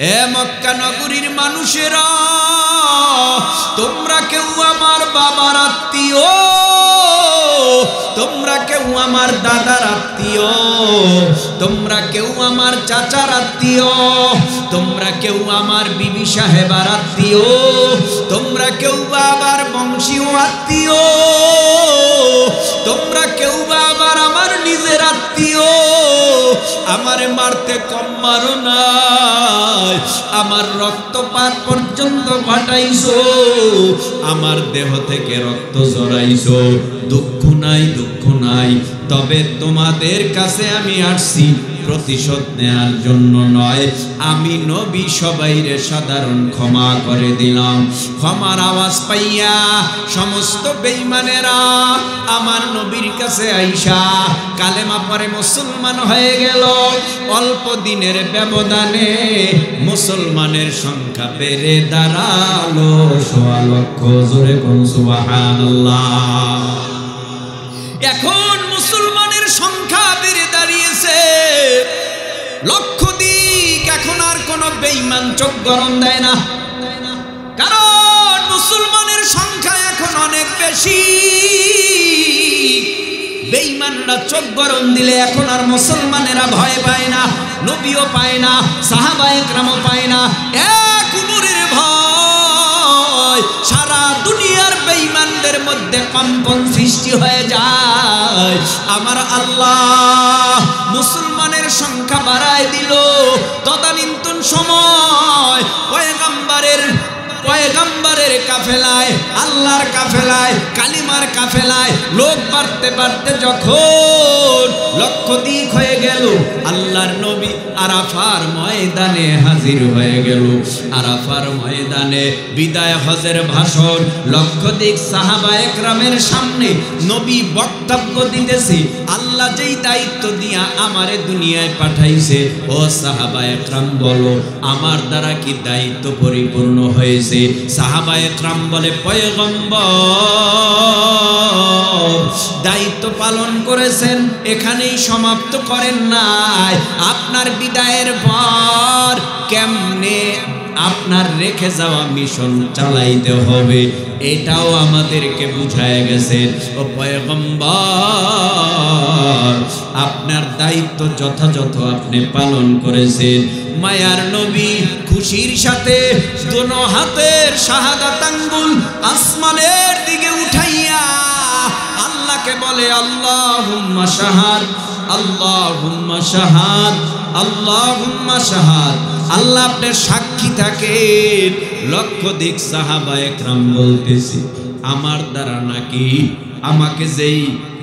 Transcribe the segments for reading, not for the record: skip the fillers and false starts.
এ মক্কা নগরীর মানুষেরা, তোমরা কেউ আমার বাবার আত্মীয়, তোমরা কেউ আমার দাদার আত্মীয়, তোমরা কেউ আমার চাচার আত্মীয়, তোমরা কেউ আমার বিবি সাহেবার আত্মীয়, তোমরা কেউ বাবার বংশীয় আত্মীয়, তোমরা কেউ বাবার আমার নিজের আত্মীয়। আমারে মারতে কম মারো নাই, আমার রক্তপাত পর্যন্ত ঘটাইছো, আমার দেহ থেকে রক্ত ঝরাইছো। দুঃখ নাই, দুঃখ নাই, তবে তোমাদের কাছে আমি আসছি প্রতিশোধ নেয়ার জন্য নয়। আমি নবী সবাইরে সাধারণ ক্ষমা করে দিলাম। ক্ষমার আওয়াজ পাইয়া সমস্ত বেঈমানেরা আমার নবীর কাছে আইসা কালেমা পড়ে মুসলমান হয়ে গেল। অল্প দিনের ব্যবধানে মুসলমানের সংখ্যা বেড়ে দাঁড়ালো ১.৫ লক্ষ। জোরে কোন সুবহানাল্লাহ। এখন মুসলমানের সংখ্যা বেড়ে দাঁড়িয়েছে লক্ষাধিক। এখন আর কোন বেঈমান চোখ গরম দেয় না, কারণ মুসলমানের সংখ্যা এখন অনেক বেশি। বেঈমানরা চোখ গরম দিলে এখন আর মুসলমানেরা ভয় পায় না, নবীও পায় না, সাহাবায়ে কেরামও পায় না। এক উমরের ভয় সারা দুনিয়ার বেঈমানদের মধ্যে কম্পন সৃষ্টি হয়ে যায়। আমার আল্লাহ মুসলমানের সংখ্যা বাড়ায় দিল। তদানীন্তন সময় পয়গম্বরের কাফেলায়, আল্লাহর কাফেলায়, কালিমার কাফেলায় লোক বাড়তে বাড়তে যখন লক্ষাধিক হয়ে গেল, আল্লাহর নবী আরাফার ময়দানে হাজির হয়ে গেল। আরাফার ময়দানে বিদায় হজের ভাষণ, লক্ষাধিক সাহাবায়ে কেরামের সামনে নবী বক্তব্য দিতেছে। আল্লাহ যেই দায়িত্ব দিয়া আমারে দুনিয়ায় পাঠাইছে, ও সাহাবায়ে কেরাম বলো আমার দ্বারা কি দায়িত্ব পরিপূর্ণ হয়েছে? সাহাবায়ে কেরাম বলে, পয়গম্বর দায়িত্ব পালন করেছেন, এখানেই সমাপ্ত করেন নাই। আপনার বিদায়ের পর কেমনে আপনার রেখে যাওয়া মিশন চালাইতে হবে এটাও আমাদেরকে বুঝায় গেছেন। ও পয়গম্বর আপনার দায়িত্ব যথাযথ আপনি পালন করেছেন। মায়ার নবী খুশির সাথে দোনো হাতের শাহাদাত আঙ্গুল আসমানের দিকে উঠাইয়া আল্লাহকে বলে, আল্লাহুম্মা শাহাদ, আল্লাহুম্মা শাহাদ, আল্লাহুম্মা শাহাদ। আল্লাহ আপনার সাক্ষী থাকেন। লক্ষাধিক সাহাবায়ে কেরাম বলতেছি, আমার দ্বারা নাকি আমাকে যেই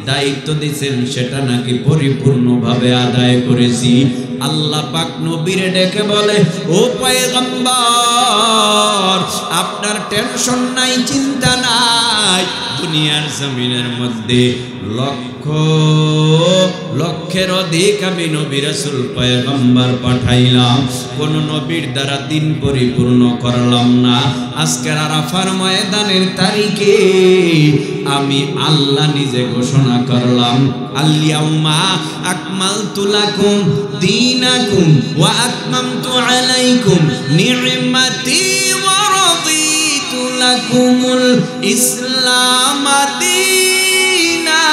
দায়িত্ব দিয়েছেন সেটা নাকি পরিপূর্ণভাবে আদায় করেছি। আল্লাহ পাক নবীরে ডেকে বলে, ও পয়গম্বর আপনার টেনশন নাই, চিন্তা নাই। দুনিয়ার জমিনের মধ্যে লক্ষের অধিক আমি নবী রাসূল পয়গম্বর পাঠাইলাম, কোন নবীর দ্বারা দিন পরিপূর্ণ করলাম না। আজকের আরাফার ময়দানের তারিখে আমি আল্লাহ নিজে ঘোষণা করলাম, আল-ইয়াউমা আকমালতু লাকুম দীনাকুম ওয়া আতমামতু আলাইকুম নি'মাতি ওয়া রাদিতু লাকুমুল ইসলাম দীনা।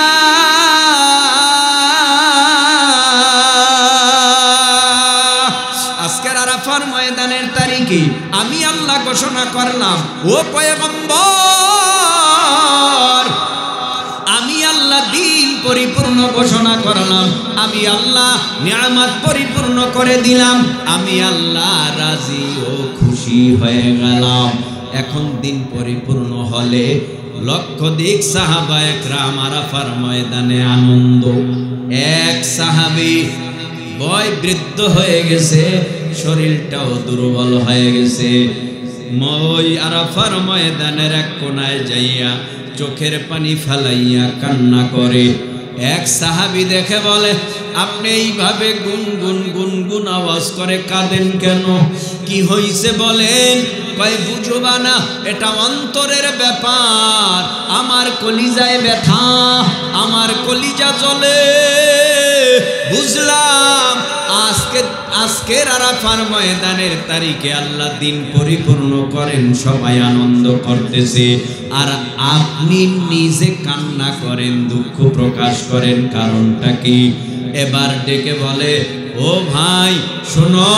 আজকের আরাফার ময়দানের তারিখে আমি আল্লাহ ঘোষণা করলাম, ও পয়গম্বর আমি আল্লাহ দিন পরিপূর্ণ ঘোষণা করলাম, আমি আল্লাহ নিয়ামত পরিপূর্ণ করে দিলাম, আমি আল্লাহ রাজি ও খুশি হয়ে গেলাম। এখন দিন পরিপূর্ণ হলে লক্ষাধিক সাহাবায়ে কেরাম আরাফার ময়দানে আনন্দ। এক সাহাবী বয় বৃদ্ধ হয়ে গেছে, শরীরটাও দুর্বল হয়ে গেছে। ওই আরাফার ময়দানের এক কোনায় যাইয়া চোখের পানি ফেলাইয়া কান্না করে। এক সাহাবী দেখে বলে, আপনি এইভাবে গুনগুন গুনগুন আওয়াজ করে কাঁদেন কেন? কি হইছে বলেন? কয় বুঝবা না, এটা অন্তরের ব্যাপার। আমার কলিজায় ব্যথা, আমার কলিজা জ্বলে। বুঝলাম আজকের আরাফার ময়দানের তারিখে আল্লাহ দিন পরিপূর্ণ করেন, সবাই আনন্দ করতেছে, আর আপনি নিজে কান্না করেন, দুঃখ প্রকাশ করেন। কারণটা কি? এবার ডেকে বলে, ও ভাই শোনো,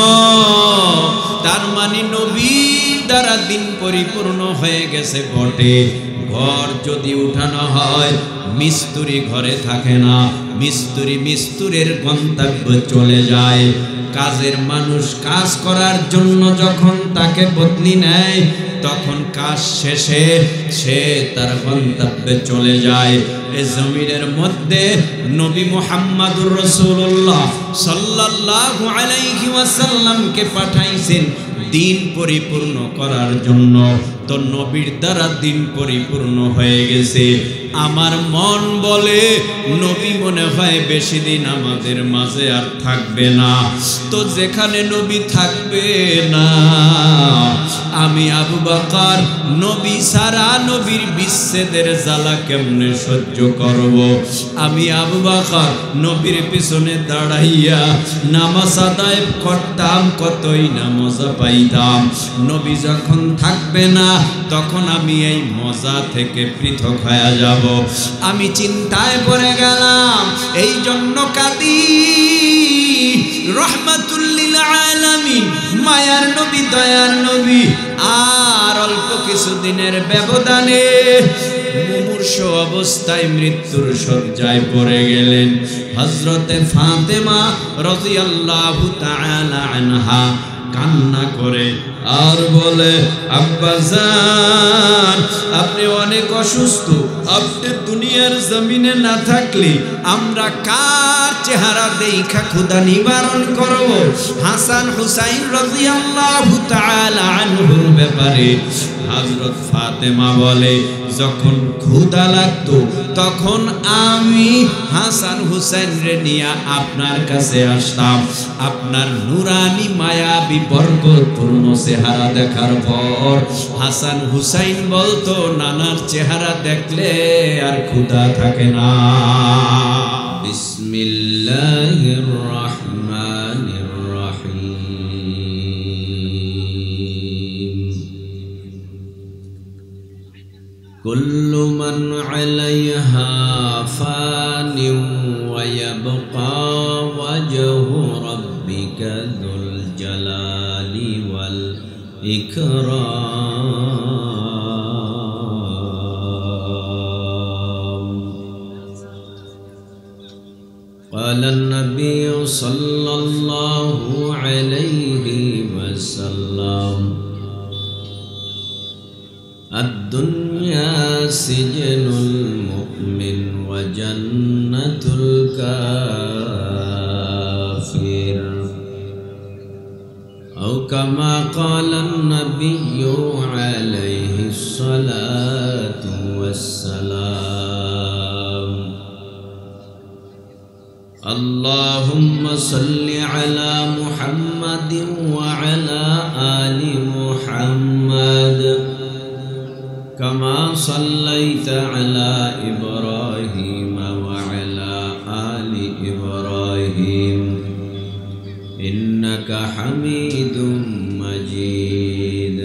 তার মানে নবীর দ্বারা দিন পরিপূর্ণ হয়ে গেছে বটে। ঘর যদি উঠানো হয়, মিস্ত্রি ঘরে থাকে না, মিস্ত্রির গন্তব্য চলে যায়। কাজের মানুষ কাজ করার জন্য যখন তাকে বদলি নেয়, তখন কাজ শেষে সে তার গন্তব্যে চলে যায়। এই জমিনের মধ্যে নবী মুহাম্মদুর রাসূলুল্লাহ সাল্লাল্লাহু আলাইহি ওয়াসাল্লামকে পাঠাইছেন দিন পরিপূর্ণ করার জন্য। তো নবীর দ্বারা দিন পরিপূর্ণ হয়ে গেছে। আমার মন বলে নবী মনে হয় বেশি দিন আমাদের মাঝে আর থাকবে না। তো যেখানে নবী থাকবে না, আমি আবু বকর নবী সারা নবীর বিচ্ছেদের জ্বালা কেমনে সহ্য করব? আমি আবু বকর নবীর পিছনে দাঁড়াইয়া নামাজ আদায় করতাম, কতই না মজা পাইতাম। নবী যখন থাকবে না, তখন আমি এই মজা থেকে পৃথক হয়ে যাব। আমি চিন্তায় পড়ে গেলাম, এই জন্য কাঁদি। রহমাতুল লিল আলামিন, মায়ার নবী, দয়ার নবী, আর অল্প কিছুদিনের ব্যবধানে মুমূর্ষ অবস্থায় মৃত্যুর শয্যায় পড়ে গেলেন। হযরতে ফাতেমা রাদিয়াল্লাহু তাআলা আনহা কান্না করে আর বলে, আব্বাজান আপনি অনেক অসুস্থ, আপনি দুনিয়ার জমিনে না থাকলে আমরা কার চেহারা দেখা ক্ষুধা নিবারণ করব? হাসান হুসাইন রাদিয়াল্লাহু তাআলা আনহুর ব্যাপারে হযরত ফাতেমা বলে, যখন ক্ষুধা লাগতো তখন আমি হাসান হুসাইন রে নিয়ে আপনার কাছে আসতাম। আপনার নুরানি মায়াবী বরকতপূর্ণ চেহারা দেখার পর হাসান হুসাইন বলতো, নানার চেহারা দেখলে আর ক্ষুধা থাকে না। বিসমিল্লাহির রহমানির রহিম। কুল্লু মান আলাইহা ফানিন ওয়া ইয়াবকা ওয়াজহু রাব্বিকা যুল জালালি ওয়াল ইকরাম। قال النبي صلى الله عليه وسلم الدنيا سجن المؤمن وجنة الكافر، أو كما قال النبي عليه الصلاة والسلام. اللهم صل على محمد وعلى آل محمد كما صليت على إبراهيم وعلى آل إبراهيم إنك حميد مجيد.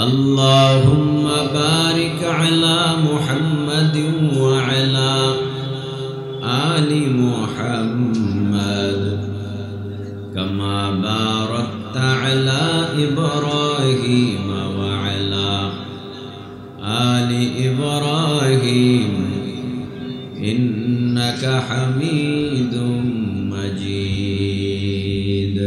اللهم بارك على محمد وعلى آل محمد كما باركت على إبراهيم وعلى آل إبراهيم إنك حميد مجيد.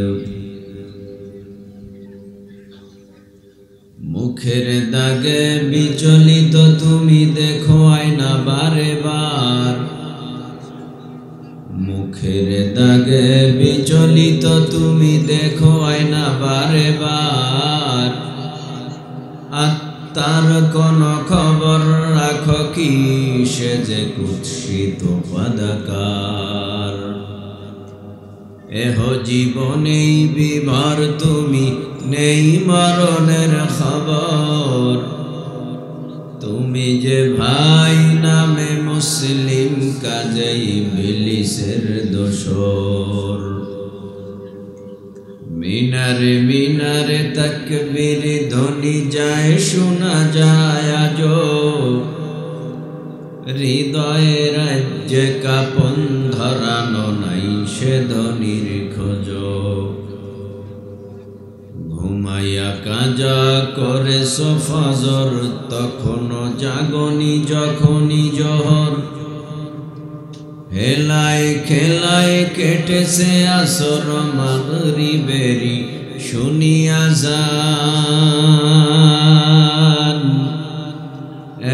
মুখের দাগে বিচলিত তুমি দেখো আয়না বারে বার, মুখের দাগে বিচলিত তুমি দেখো আয়না বারে বার। আত্মার কোন খবর রাখো কি, সে যে কুৎসিত পদাকার। এহ জীবনেই বিভর তুমি, নেই মরণের খবর। তুমি যে ভাই নামে মুসলিম, কাজেই ইবলিসের দোসর। মিনারে মিনারে তাকবীর ধ্বনি যায় শোনা যায় আজো, হৃদয়ে রাজ্যে কাপন ধরানো নাই সে ধ্বনির খোঁজ। ঘুমাইয়া কাজা করে ফজর, তখনও জাগনি যখনই জোহর। হেলায় খেলায় কেটেছে আসর, মাগরিবেরি শুনিয়া যান।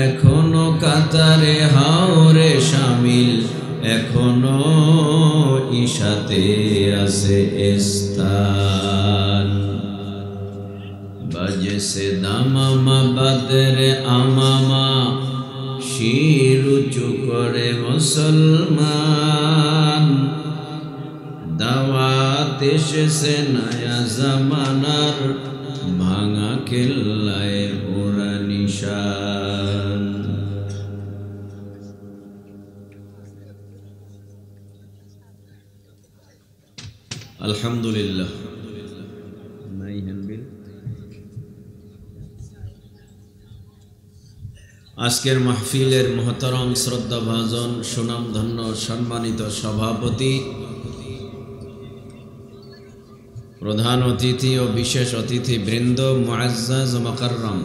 এখনো কাতারে হাওরে শামিল, এখনো ইশাতে আছে স্থান। বাজেছে দামামা বাদরে আমামা, শির উঁচু করে মুসলমান। দাওয়াত এসেছে নয়া জামানার, ভাঙা কেল্লায় ওরা নিশান। আলহামদুলিল্লাহ। আজকের মাহফিলের মহতরম শ্রদ্ধাভাজন সুনামধন্য সম্মানিত সভাপতি, প্রধান অতিথি ও বিশেষ অতিথি বৃন্দ, মুআজ্জাজ ও মুকাররম,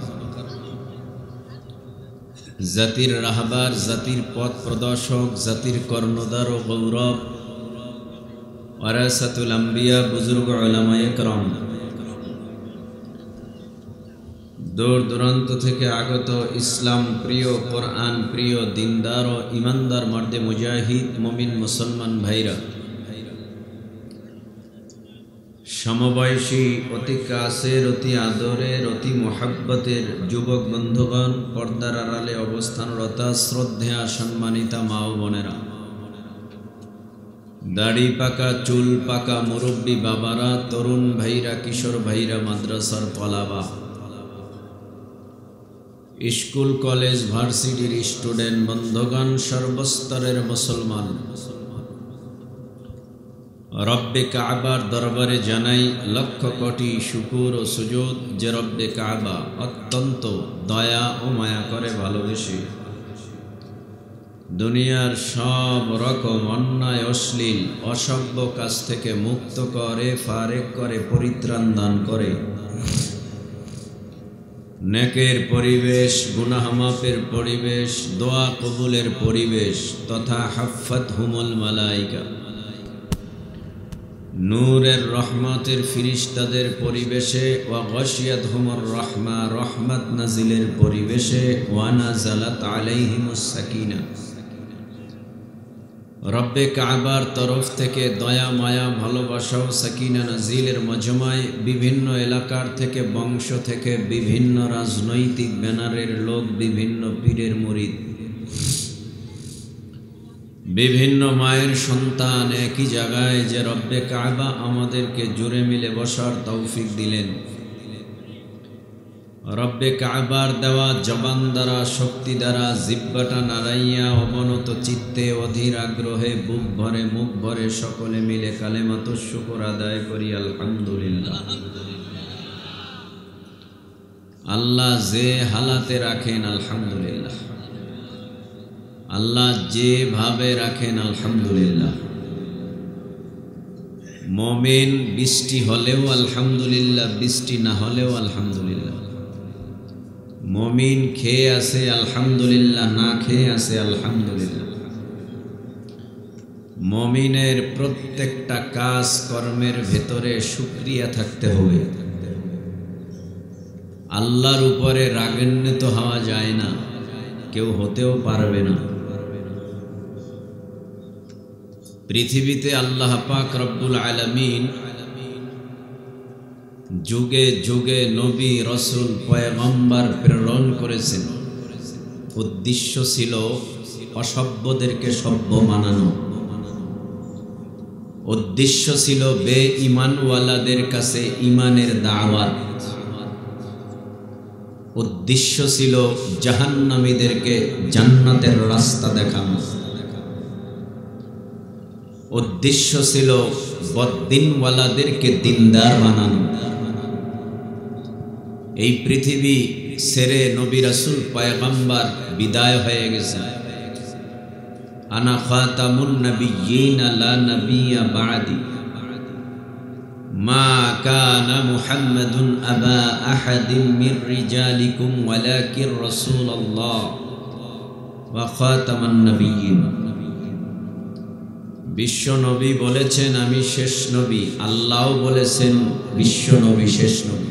জাতির রাহবার, জাতির পথ প্রদর্শক, জাতির কর্ণধার ও গৌরব, ওয়ারাসাতুল আম্বিয়া, বুজুর্গ উলামায়ে কেরাম, দূর দূরান্ত থেকে আগত ইসলাম প্রিয়, কোরআন প্রিয়, দিনদার ও ইমানদার মর্দে মুজাহিদ মুমিন মুসলমান ভাইরা, সমবয়সী, অতি কাছের, অতি আদরের, অতি মোহাব্বতের যুবক বন্ধুগণ, পর্দার আড়ালে অবস্থানরতা শ্রদ্ধেয়া সম্মানিতা মা ও বোনেরা, দাড়ি পাকা চুল পাকা মুরব্বী বাবারা, তরুণ ভাইরা, কিশোর ভাইরা, মাদ্রাসার তলাবা, স্কুল কলেজ ভার্সিটির স্টুডেন্ট বন্ধুগণ, সর্বস্তরের মুসলমান, রব্বে কাবার দরবারে জানাই লক্ষ কোটি শুকুর ও সুজুদ যে রব্বে কাবা অত্যন্ত দয়া ও মায়া করে ভালোবেসে দুনিয়ার সব রকম অন্যায়, অশ্লীল, অসভ্য কাজ থেকে মুক্ত করে, ফারেক করে, পরিত্রাণ দান করে, নেকের পরিবেশ, গুনাহ মাফের পরিবেশ, দোয়া কবুলের পরিবেশ তথা হাফাতহুমুল মালাইকা, নূরের রহমতের ফিরিস্তাদের পরিবেশে, ওয়া গাশিয়াতহুমুর রাহমা, রহমত নাজিলের পরিবেশে, ওয়া নাযালাত আলাইহিমুস সাকিনা, রব্বে কাবার তরফ থেকে দয়া মায়া ভালোবাসা ও সাকিনা নাজিলের মজমায় বিভিন্ন এলাকার থেকে, বংশ থেকে, বিভিন্ন রাজনৈতিক ব্যানারের লোক, বিভিন্ন পীরের মুরিদ, বিভিন্ন মায়ের সন্তান একই জায়গায় যে রব্বে কাবা আমাদেরকে জুড়ে মিলে বসার তৌফিক দিলেন। রব্বে কাবার দেওয়া জবান দ্বারা, শক্তি দ্বারা, জিহ্বাটা নাড়াইয়া অবনত চিত্তে, অধীর আগ্রহে, বুক ভরে মুখ ভরে সকলে মিলে কালেমাতুশ শুকর আদায় করি আলহামদুলিল্লাহ। আল্লাহ যে হালাতে রাখেন আলহামদুলিল্লাহ, আল্লাহ যেভাবে রাখেন আলহামদুলিল্লাহ। মুমিন বৃষ্টি হলেও আলহামদুলিল্লাহ, বৃষ্টি না হলেও আলহামদুলিল্লাহ। মুমিন খেয়ে আছে আলহামদুলিল্লাহ, না খেয়ে আছে আলহামদুলিল্লাহ। মুমিনের প্রত্যেকটা কাজ কর্মের ভেতরে শুকরিয়া থাকতে হবে। আল্লাহর উপরে রাগান্বিত হওয়া যায় না, কেউ হতেও পারবে না। পৃথিবীতে আল্লাহ পাক রব্বুল আলামিন যুগে যুগে নবী, রসুল, পয়গম্বর প্রেরণ করেছেন। উদ্দেশ্য ছিল অসভ্যদেরকে সভ্য বানানো, উদ্দেশ্য ছিল বেঈমানওয়ালাদের কাছে ঈমানের দাওয়াত, উদ্দেশ্য ছিল জাহান্নামীদেরকে জান্নাতের রাস্তা দেখানো, উদ্দেশ্য ছিল বদ্দিনওয়ালাদেরকে দিনদার বানানো। এই পৃথিবী ছেড়ে নবী রাসূল পয়গম্বর বিদায় হয়ে গেছে। আনা খাতামুন নবিয়্যিন লা নবিয়্যা বা'দি মা কানা মুহাম্মাদুন আবা আহাদিম মির রিজালিকুম ওয়ালাকিন রাসূলুল্লাহ ওয়া খাতামান নবিয়্যিন। বিশ্ব নবী বলেছেন আমি শেষ নবী, আল্লাহও বলেছেন বিশ্ব নবী শেষ নবী।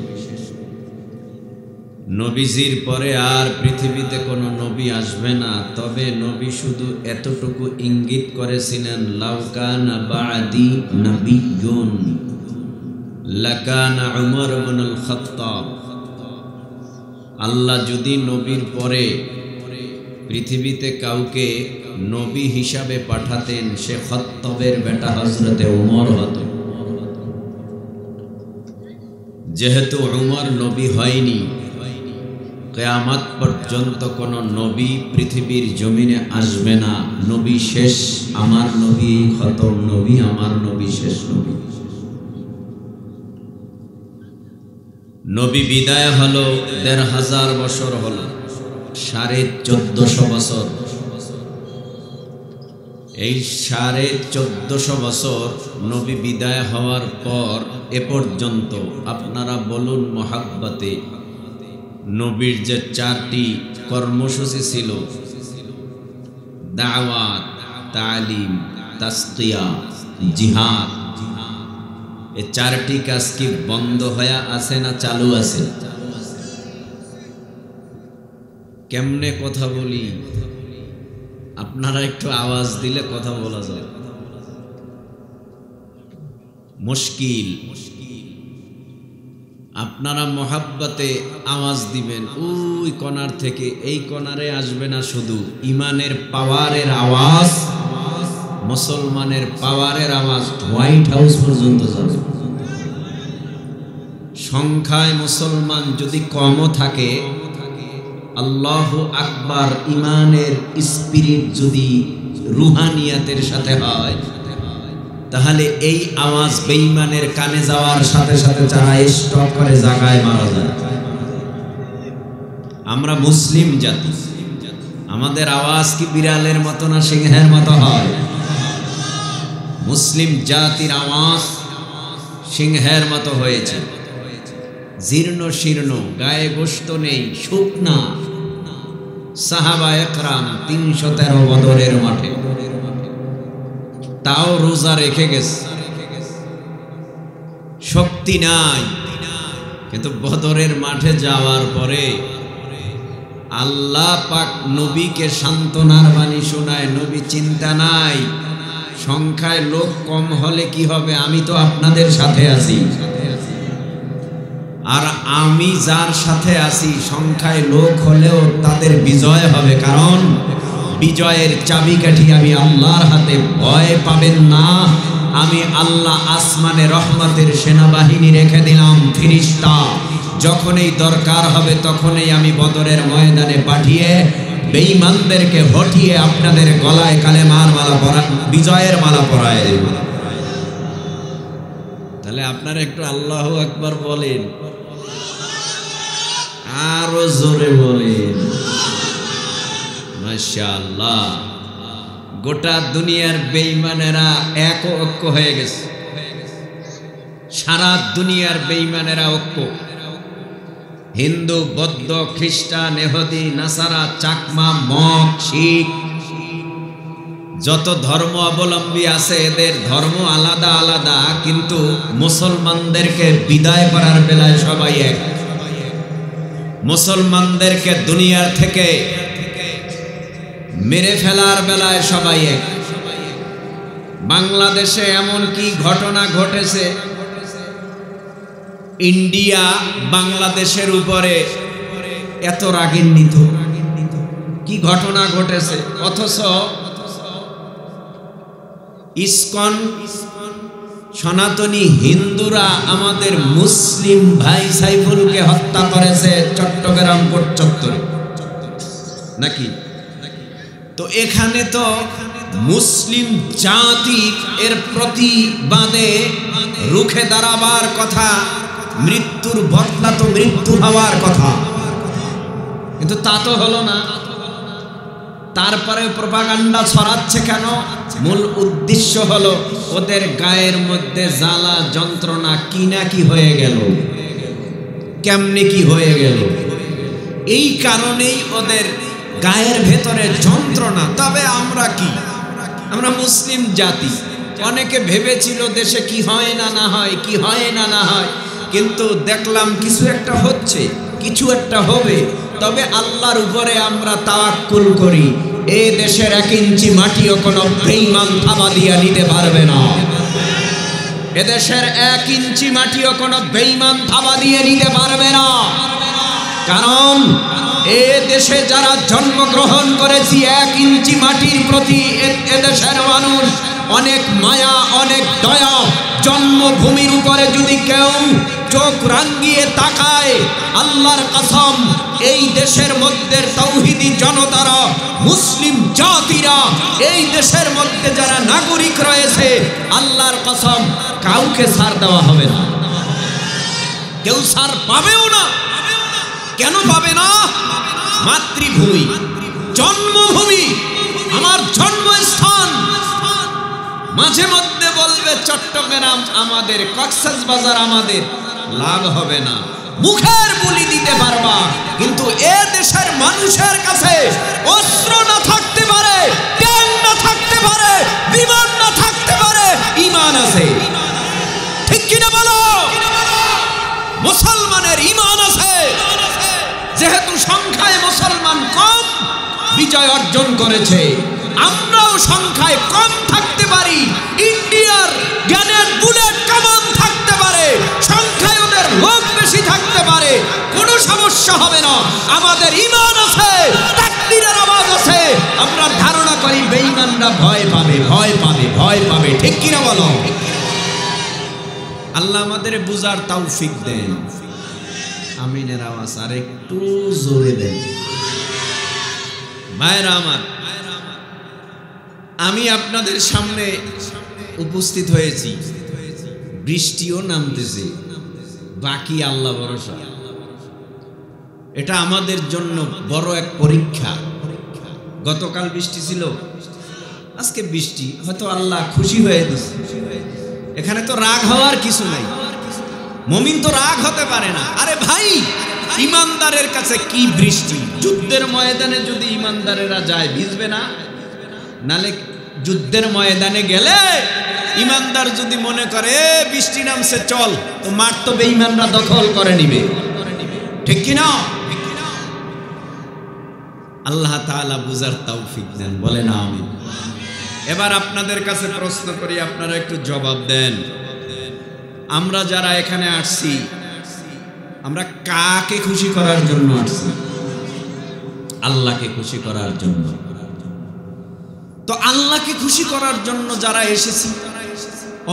নবীজির পরে আর পৃথিবীতে কোনো নবী আসবে না। তবে নবী শুধু এতটুকু ইঙ্গিত করেছিলেন, লাউ কানা বা'দি নবিয়্যুন লাকানা উমর ইবনুল খাত্তাব। আল্লাহ যদি নবীর পরে পৃথিবীতে কাউকে নবী হিসাবে পাঠাতেন, সে খাত্তাবের বেটা হযরতে উমর হতো। যেহেতু উমর নবী হয়নি, কিয়ামত পর্যন্ত কোন নবী পৃথিবীর জমিনে আসবে না। নবী শেষ, আমার নবী খতম নবী, আমার নবী শেষ নবী। নবী বিদায় হলো ১৫০০ বছর হলো, ১৪৫০ বছর। এই ১৪৫০ বছর নবী বিদায় হওয়ার পর এ পর্যন্ত আপনারা বলুন মহাব্বতে নবীর যে ৪টি কর্মসূচি ছিল, দাওয়াত, তালিম, তাসকিয়া, জিহাদ, এই ৪টি কাজ কি বন্ধ হয়ে আছে না চালু আছে? কেমনে কথা বলি, আপনারা একটু আওয়াজ দিলে কথা বলা যায়। মুশকিল, আপনারা মহাব্বতে আওয়াজ দিবেন, ওই কোণার থেকে এই কোণারে আসবে না। শুধু ইমানের পাওয়ারের আওয়াজ, মুসলমানের পাওয়ারের আওয়াজ হোয়াইট হাউস পর্যন্ত যাবে। সংখ্যায় মুসলমান যদি কমও থাকে, আল্লাহু আকবার ইমানের স্পিরিট যদি রুহানিয়াতের সাথে হয়, তাহলে এই আওয়াজ বেঈমানের কানে যাওয়ার সাথে সাথে যারা স্টপ করে জায়গায় মারা যায়। আমরা মুসলিম জাতি, আমাদের আওয়াজ কি বিড়ালের মতো না সিংহের মতো হয়? মুসলিম জাতির আওয়াজ সিংহের মতো হয়েছে, জীর্ণ শীর্ণ, গায়ে গোশত নেই, শুকনা। সাহাবা একরাম ৩১৩ বদরের মাঠে, তাও রোজা রেখে গেছে, শক্তি নাই। কিন্তু বদরের মাঠে যাওয়ার পরে আল্লাহ পাক নবীকে সান্ত্বনার বাণী শোনায়, নবী চিন্তা নাই, সংখ্যায় লোক কম হলে কি হবে, আমি তো আপনাদের সাথে আছি। আর আমি যার সাথে আছি, সংখ্যায় লোক হলেও তাদের বিজয় হবে, কারণ বিজয়ের চাবিকাঠি আমি আল্লাহর হাতে। ভয় পাবেন না, আমি আল্লাহ আসমানে রহমতের সেনাবাহিনী রেখে দিলাম, ফেরেশতা। যখনই দরকার হবে তখনই আমি বদরের ময়দানে পাঠিয়ে বেঈমানদেরকে হটিয়ে আপনাদের গলায় কালেমার মালা পরা, বিজয়ের মালা পরায় দেব। তাহলে আপনারা একটু আল্লাহু আকবার বলেন, আরো জোরে বলেন মাশাআল্লাহ। গোটা দুনিয়ার বেঈমানেরা এক ঐক্য হয়ে গেছে, সারা দুনিয়ার বেঈমানেরা ঐক্য। হিন্দু, বৌদ্ধ, খ্রিস্টান, ইহুদি, নাসারা, চাকমা, মগ, শিখ, যত ধর্ম অবলম্বী আছে এদের ধর্ম আলাদা আলাদা, কিন্তু মুসলমানদেরকে বিদায় করার বেলায় সবাই এক। মুসলমানদেরকে দুনিয়ার থেকে মেরে ফেলার বেলায় সবাই এক। বাংলাদেশে এমন কি ঘটনা ঘটেছে, ইন্ডিয়া বাংলাদেশের উপরে এত রাগান্বিত, কি ঘটনা ঘটেছে, অথচ ইসকন সনাতনী হিন্দুরা আমাদের মুসলিম ভাই সাইফুলকে হত্যা করেছে চট্টগ্রাম কোট চত্বরে, নাকি? তো এখানে তো মুসলিম জাতি এর প্রতিবাদে রুখে দাঁড়াবার কথা, মৃত্যুর বদলা তো মৃত্যু হওয়ার কথা, কিন্তু তা তো হলো না। তারপরে প্রপাগান্ডা ছড়াচ্ছে কেন? মূল উদ্দেশ্য হলো ওদের গায়ের মধ্যে জ্বালা যন্ত্রণা কি না কি হয়ে গেল, কেমনে কি হয়ে গেল, এই কারণেই ওদের গায়ের ভেতরে যন্ত্রণা। তবে আমরা কি, আমরা মুসলিম জাতি। অনেকে ভেবেছিল দেশে কি হয় না না হয়, কি হয় না না হয়, কিন্তু দেখলাম কিছু একটা হচ্ছে, কিছু একটা হবে। তবে আল্লাহর উপরে আমরা তাওয়াক্কুল করি। এই দেশের 1 ইঞ্চি মাটিও কোনো বেঈমান থাবা দিয়া নিতে পারবে না। এদেশের 1 ইঞ্চি মাটিও কোনো বেঈমান থাবা দিয়ে নিতে পারবে না। কারণ এ দেশে যারা জন্মগ্রহণ করেছি 1 ইঞ্চি মাটির প্রতি এদেশের মানুষ অনেক মায়া, অনেক দয়া। জন্মভূমির উপরে যদি কেউ চোখ রাঙিয়ে তাকায়, আল্লাহর কসম এই দেশের মধ্যে তাওহীদি জনতারা, মুসলিম জাতিরা, এই দেশের মধ্যে যারা নাগরিক রয়েছে, আল্লাহর কসম কাউকে ছাড় দেওয়া হবে না, কেউ ছাড় পাবেও না। কেন পাবে না? মাতৃভূমি, জন্মভূমি, আমার জন্মস্থান। মাঝে মধ্যে বলবে চট্টগ্রাম আমাদের, কক্সবাজার আমাদের, লাভ হবে না। মুখের বুলি দিতে পারবা, কিন্তু এ দেশের মানুষের কাছে অস্ত্র না থাকতে পারে, ট্যাঙ্ক না থাকতে পারে, বিমান না থাকতে পারে, ঈমান আছে। ঠিক কিনা বলো? মুসলমানের ঈমান আছে। যেহেতু সংখ্যায় মুসলমান কম, বিজয় অর্জন করেছে। আমরাও সংখ্যায় কম থাকতে পারি, ইন্ডিয়ার গ্যানেট বুলেট কামান থাকতে পারে, সংখ্যায় ওদের লোক বেশি থাকতে পারে, কোনো সমস্যা হবে না। আমাদের ঈমান আছে, তাকবীরের আওয়াজ আছে। আমরা ধারণা করি বেঈমানরা ভয় পাবে, ভয় পাবে, ভয় পাবে। ঠিক কিনা বলো? আল্লাহ আমাদের বুঝার তৌফিক দেন। আমিনের আওয়াজ আর একটু জোরে দেন। ভাইরা আমার, আমি আপনাদের সামনে উপস্থিত হয়েছি, বৃষ্টিও নামতেছে, বাকি আল্লাহ ভরসা। এটা আমাদের জন্য বড় এক পরীক্ষা। গতকাল বৃষ্টি ছিল, আজকে বৃষ্টি, হয়তো আল্লাহ খুশি হয়ে দিচ্ছে। এখানে তো রাগ হওয়ার কিছু নাই, মুমিন তো রাগ হতে পারে না। আরে ভাই, ইমানদারের কাছে কি বৃষ্টি? যুদ্ধের ময়দানে যদি ইমানদারেরা যায়, ভিজবে না? নালে যুদ্ধের ময়দানে গেলে ইমানদার যদি মনে করে বৃষ্টি নামছে চল, তো মাঠ তো বেঈমানরা দখল করে নিবে। ঠিক কিনা? আল্লাহ তাআলা বুঝার তৌফিক দেন, বলেন আমিন। এবার আপনাদের কাছে প্রশ্ন করি, আপনারা একটু জবাব দেন। আমরা যারা এখানে আসছি, আমরা কাকে খুশি করার জন্য আসছি? আল্লাহকে খুশি করার জন্য। তো আল্লাহকে খুশি করার জন্য যারা এসেছি,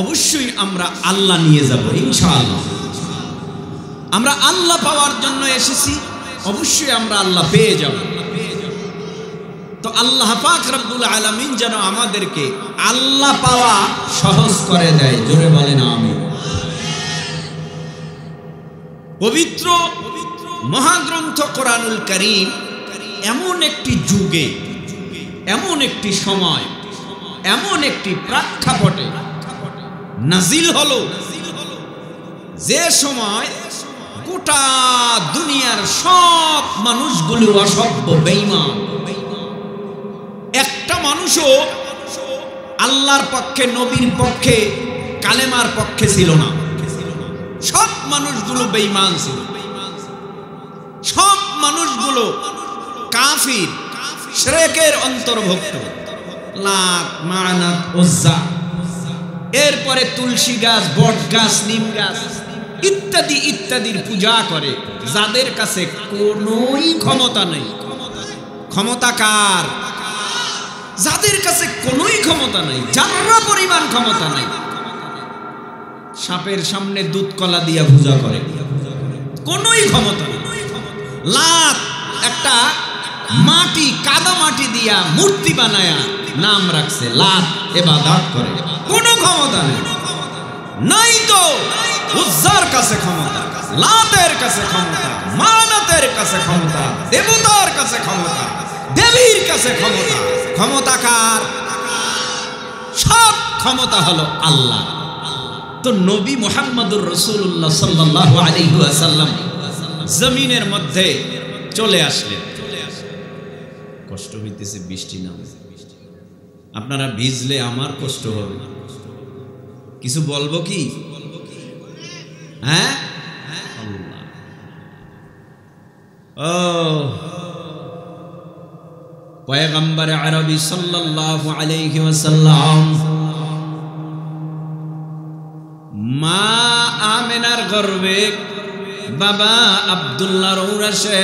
অবশ্যই আমরা আল্লাহ নিয়ে যাব ইনশাআল্লাহ। আমরা আল্লাহ পাওয়ার জন্য এসেছি, অবশ্যই আমরা আল্লাহ পেয়ে যাব। তো আল্লাহ পাক রব্বুল আলামিন যেন আমাদেরকে আল্লাহ পাওয়া সহজ করে দেয়। জোরে বলেন আমিন। পবিত্র মহাগ্রন্থ কোরআনুল কারীম এমন একটি যুগে, এমন একটি সময়, এমন একটি প্রেক্ষাপটে নাজিল হলো, যে সময় গোটা দুনিয়ার সব মানুষগুলো অসভ্য, বেঈমান। একটা মানুষও আল্লাহর পক্ষে, নবীর পক্ষে, কালেমার পক্ষে ছিল না। সব মানুষগুলো বেঈমান ছিল, সব মানুষগুলো কাফির, শিরকের অন্তর্ভুক্ত। লাত, মানাত, উজ্জা, এরপরে তুলসী গাছ, বট গাছ, নিম গাছ ইত্যাদি ইত্যাদির পূজা করে, যাদের কাছে কোনোই ক্ষমতা নেই। ক্ষমতা কার? যাদের কাছে কোনোই ক্ষমতা নেই, যারা পরিমাণ ক্ষমতা নেই। সাপের সামনে দুধ কলা দিয়া পূজা করে, কোনোই ক্ষমতা নেই। লাত একটা মাটি, কাদা মাটি দিয়া মূর্তি বানায়া নাম রাখছে লাত, ইবাদত করে, কোনো ক্ষমতা নেই। নাই তো উজ্জার কাছে ক্ষমতা, লাতের কাছে ক্ষমতা, মানাতের কাছে ক্ষমতা, দেবতার কাছে ক্ষমতা, দেবীর কাছে ক্ষমতা। ক্ষমতা কার? সব ক্ষমতা হলো আল্লাহ। তো নবী মুহাম্মদুর রাসূলুল্লাহ সাল্লাল্লাহু আলাইহি ওয়াসাল্লাম জমিনের মধ্যে চলে আসলেন। কষ্ট হইতেছে, বৃষ্টি নামে, আপনারা ভিজলে আমার কষ্ট হবে। কিছু বলবো কি? হ্যাঁ, ও পয়গম্বর আরবি সাল্লাল্লাহু আলাইহি ওয়াসাল্লাম মা আমিনার গর্ভে বাবা আব্দুল্লাহর ঔরসে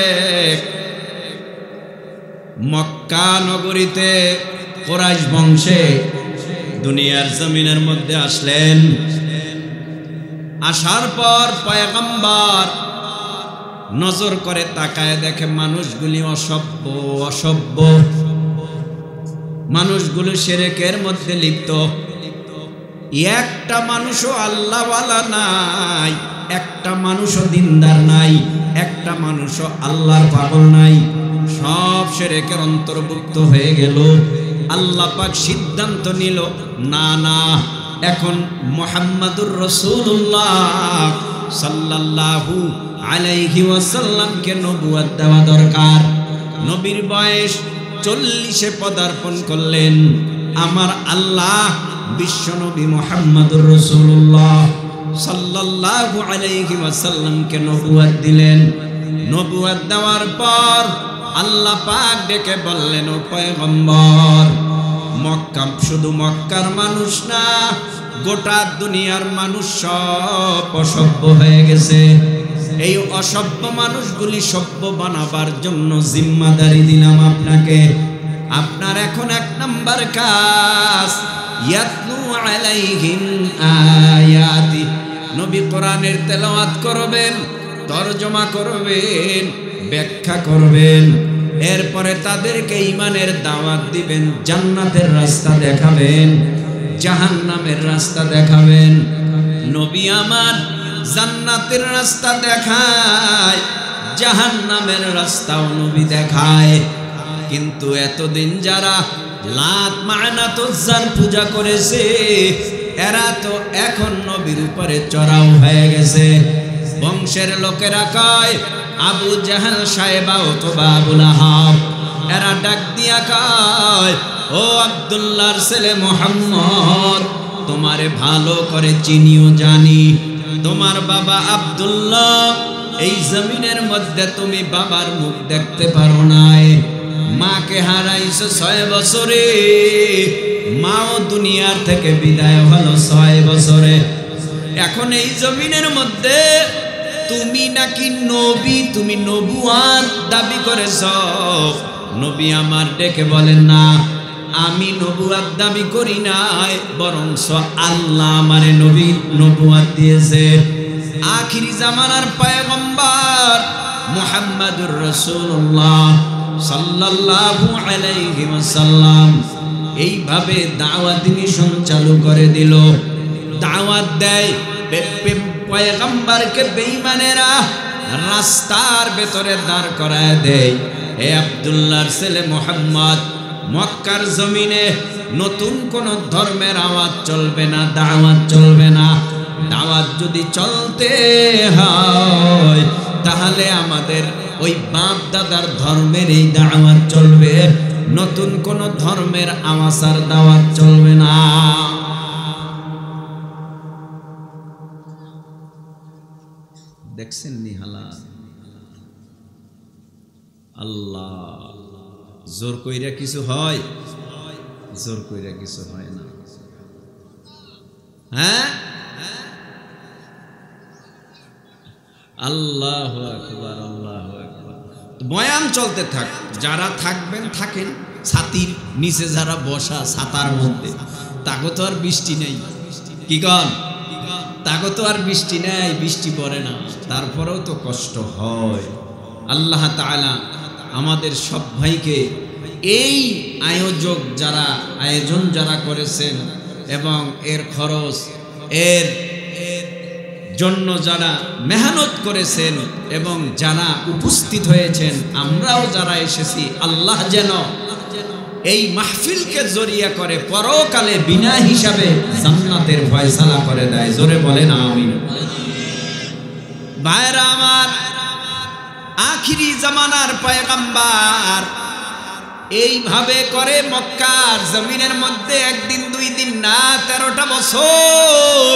মক্কা নগরীতে কুরাইশ বংশে দুনিয়ার জমিনের মধ্যে আসলেন। আসার পর পয়গম্বর নজর করে তাকায় দেখে মানুষগুলি অসভ্য অসভ্য, মানুষগুলো শিরকের মধ্যে লিপ্ত। একটা মানুষও আল্লাহওয়ালা নাই, একটা মানুষও দিনদার নাই, একটা মানুষও আল্লাহর পাগল নাই, সব শিরকের অন্তর্ভুক্ত হয়ে গেল। আল্লাহ পাক সিদ্ধান্ত নিল, না না, এখন মুহাম্মাদুর রাসূলুল্লাহ সাল্লাল্লাহু আলাইহি ওয়াসাল্লামকে নবুয়ত দেওয়া দরকার। নবীর বয়স 40-এ পদার্পণ করলেন। আমার আল্লাহ বিশ্বনবী মুহাম্মাদুর রাসূলুল্লাহ সাল্লাল্লাহু আলাইহি ওয়াসাল্লামকে নবুয়ত দিলেন। নবুয়ত দেওয়ার পর আল্লাহ পাক ডেকে বললেন, ও পয়গম্বর, মক্কা শুধু মক্কার মানুষ না, গোটা দুনিয়ার মানুষ সব অসভ্য হয়ে গেছে। এই অসভ্য মানুষগুলি সভ্য বানাবার জন্য জিম্মাদারি দিলাম আপনাকে। আপনার এখন 1 নাম্বার কাজ, ইয়াতলু আলাইহিম আয়াতি, নবী কোরআনের তেলাওয়াত করবেন, তরজমা করবেন, ব্যাখ্যা করবেন। এরপরে তাদেরকে ঈমানের দাওয়াত দিবেন, জান্নাতের রাস্তা দেখাবেন, জাহান্নামের রাস্তা দেখাবেন। নবী আমার জান্নাতের রাস্তা দেখায়, জাহান্নামের রাস্তাও নবী দেখায়। কিন্তু এতদিন যারা লাত মানাত উজ্জার পূজা করেছে, এরা তো এখন নবীর উপরে চড়াও হয়ে গেছে। বংশের লোকেরা কয়, আবু জাহাল সাহেবা অথবা আবু লাহাব, এরা ডাক দিয়া কয়, ও আব্দুল্লাহর ছেলে মুহাম্মদ, তোমারে ভালো করে চিনিও জানি। তোমার বাবা আব্দুল্লাহ, এই জমিনের মধ্যে তুমি বাবার মুখ দেখতে পারো নাই, মাকে হারাইছো 6 বছরে, মাও দুনিয়ার থেকে বিদায় হলো 6 বছরে। এখন এই জমিনের মধ্যে তুমি নাকি নবী, তুমি নবুয়াত দাবি করেছ। নবী আমার ডেকে বলেন, না, আমি নবুয়াত দাবি করি নাই, বরং আল্লাহ আমারে নবুয়াত দিয়েছে। আখিরি জামানার পয়গম্বর মুহাম্মাদুর রাসূলুল্লাহ সাল্লাল্লাহু আলাইহি ওয়াসাল্লাম এইভাবে দাওয়াত মিশন চালু করে দিল। দাওয়াত দেয়, পয়গম্বরকে বেঈমানেরা রাস্তার ভেতরে দাঁড় করায় দেয়। হে আব্দুল্লাহর ছেলে মুহাম্মদ, মক্কার জমিনে নতুন কোন ধর্মের আওয়াজ চলবে না, দাওয়াত চলবে না। দাওয়াত যদি চলতে হয় তাহলে আমাদের ওই বাপ দাদার ধর্মের এই দাওয়াত চলবে, নতুন কোন ধর্মের আওয়াজ আর দাওয়াত চলবে না। দেখছেন নিহালা, আল্লাহ জোর কইরা কিছু হয়, জোর কইরা কিছু হয় না। হ্যাঁ, আল্লাহু আকবার, আল্লাহু আকবার। বয়ান চলতে থাক, যারা থাকবেন থাকেন, ছাতির নিচে যারা বসা ছাতার মধ্যে, তাকে তো আর বৃষ্টি নেই, কি কন, তাকে তো আর বৃষ্টি নেই, বৃষ্টি পড়ে না, তারপরেও তো কষ্ট হয়। আল্লাহ তাআলা আমাদের সব ভাইকে এই আয়োজন যারা করেছেন এবং এর খরচ এর জন্য যারা মেহনত করেছেন এবং যারা উপস্থিত হয়েছেন, আমরাও যারা এসেছি, আল্লাহ যেন এই মাহফিলকে জরিয়া করে পরকালে বিনা হিসাবে জান্নাতের ফয়সালা করে দেয়। জোরে বলেন আমিন। ভাইরা আমার, আখিরি জামানার পয়গম্বর এইভাবে করে মক্কার জমিনের মধ্যে একদিন 2 দিন না 13টা বছর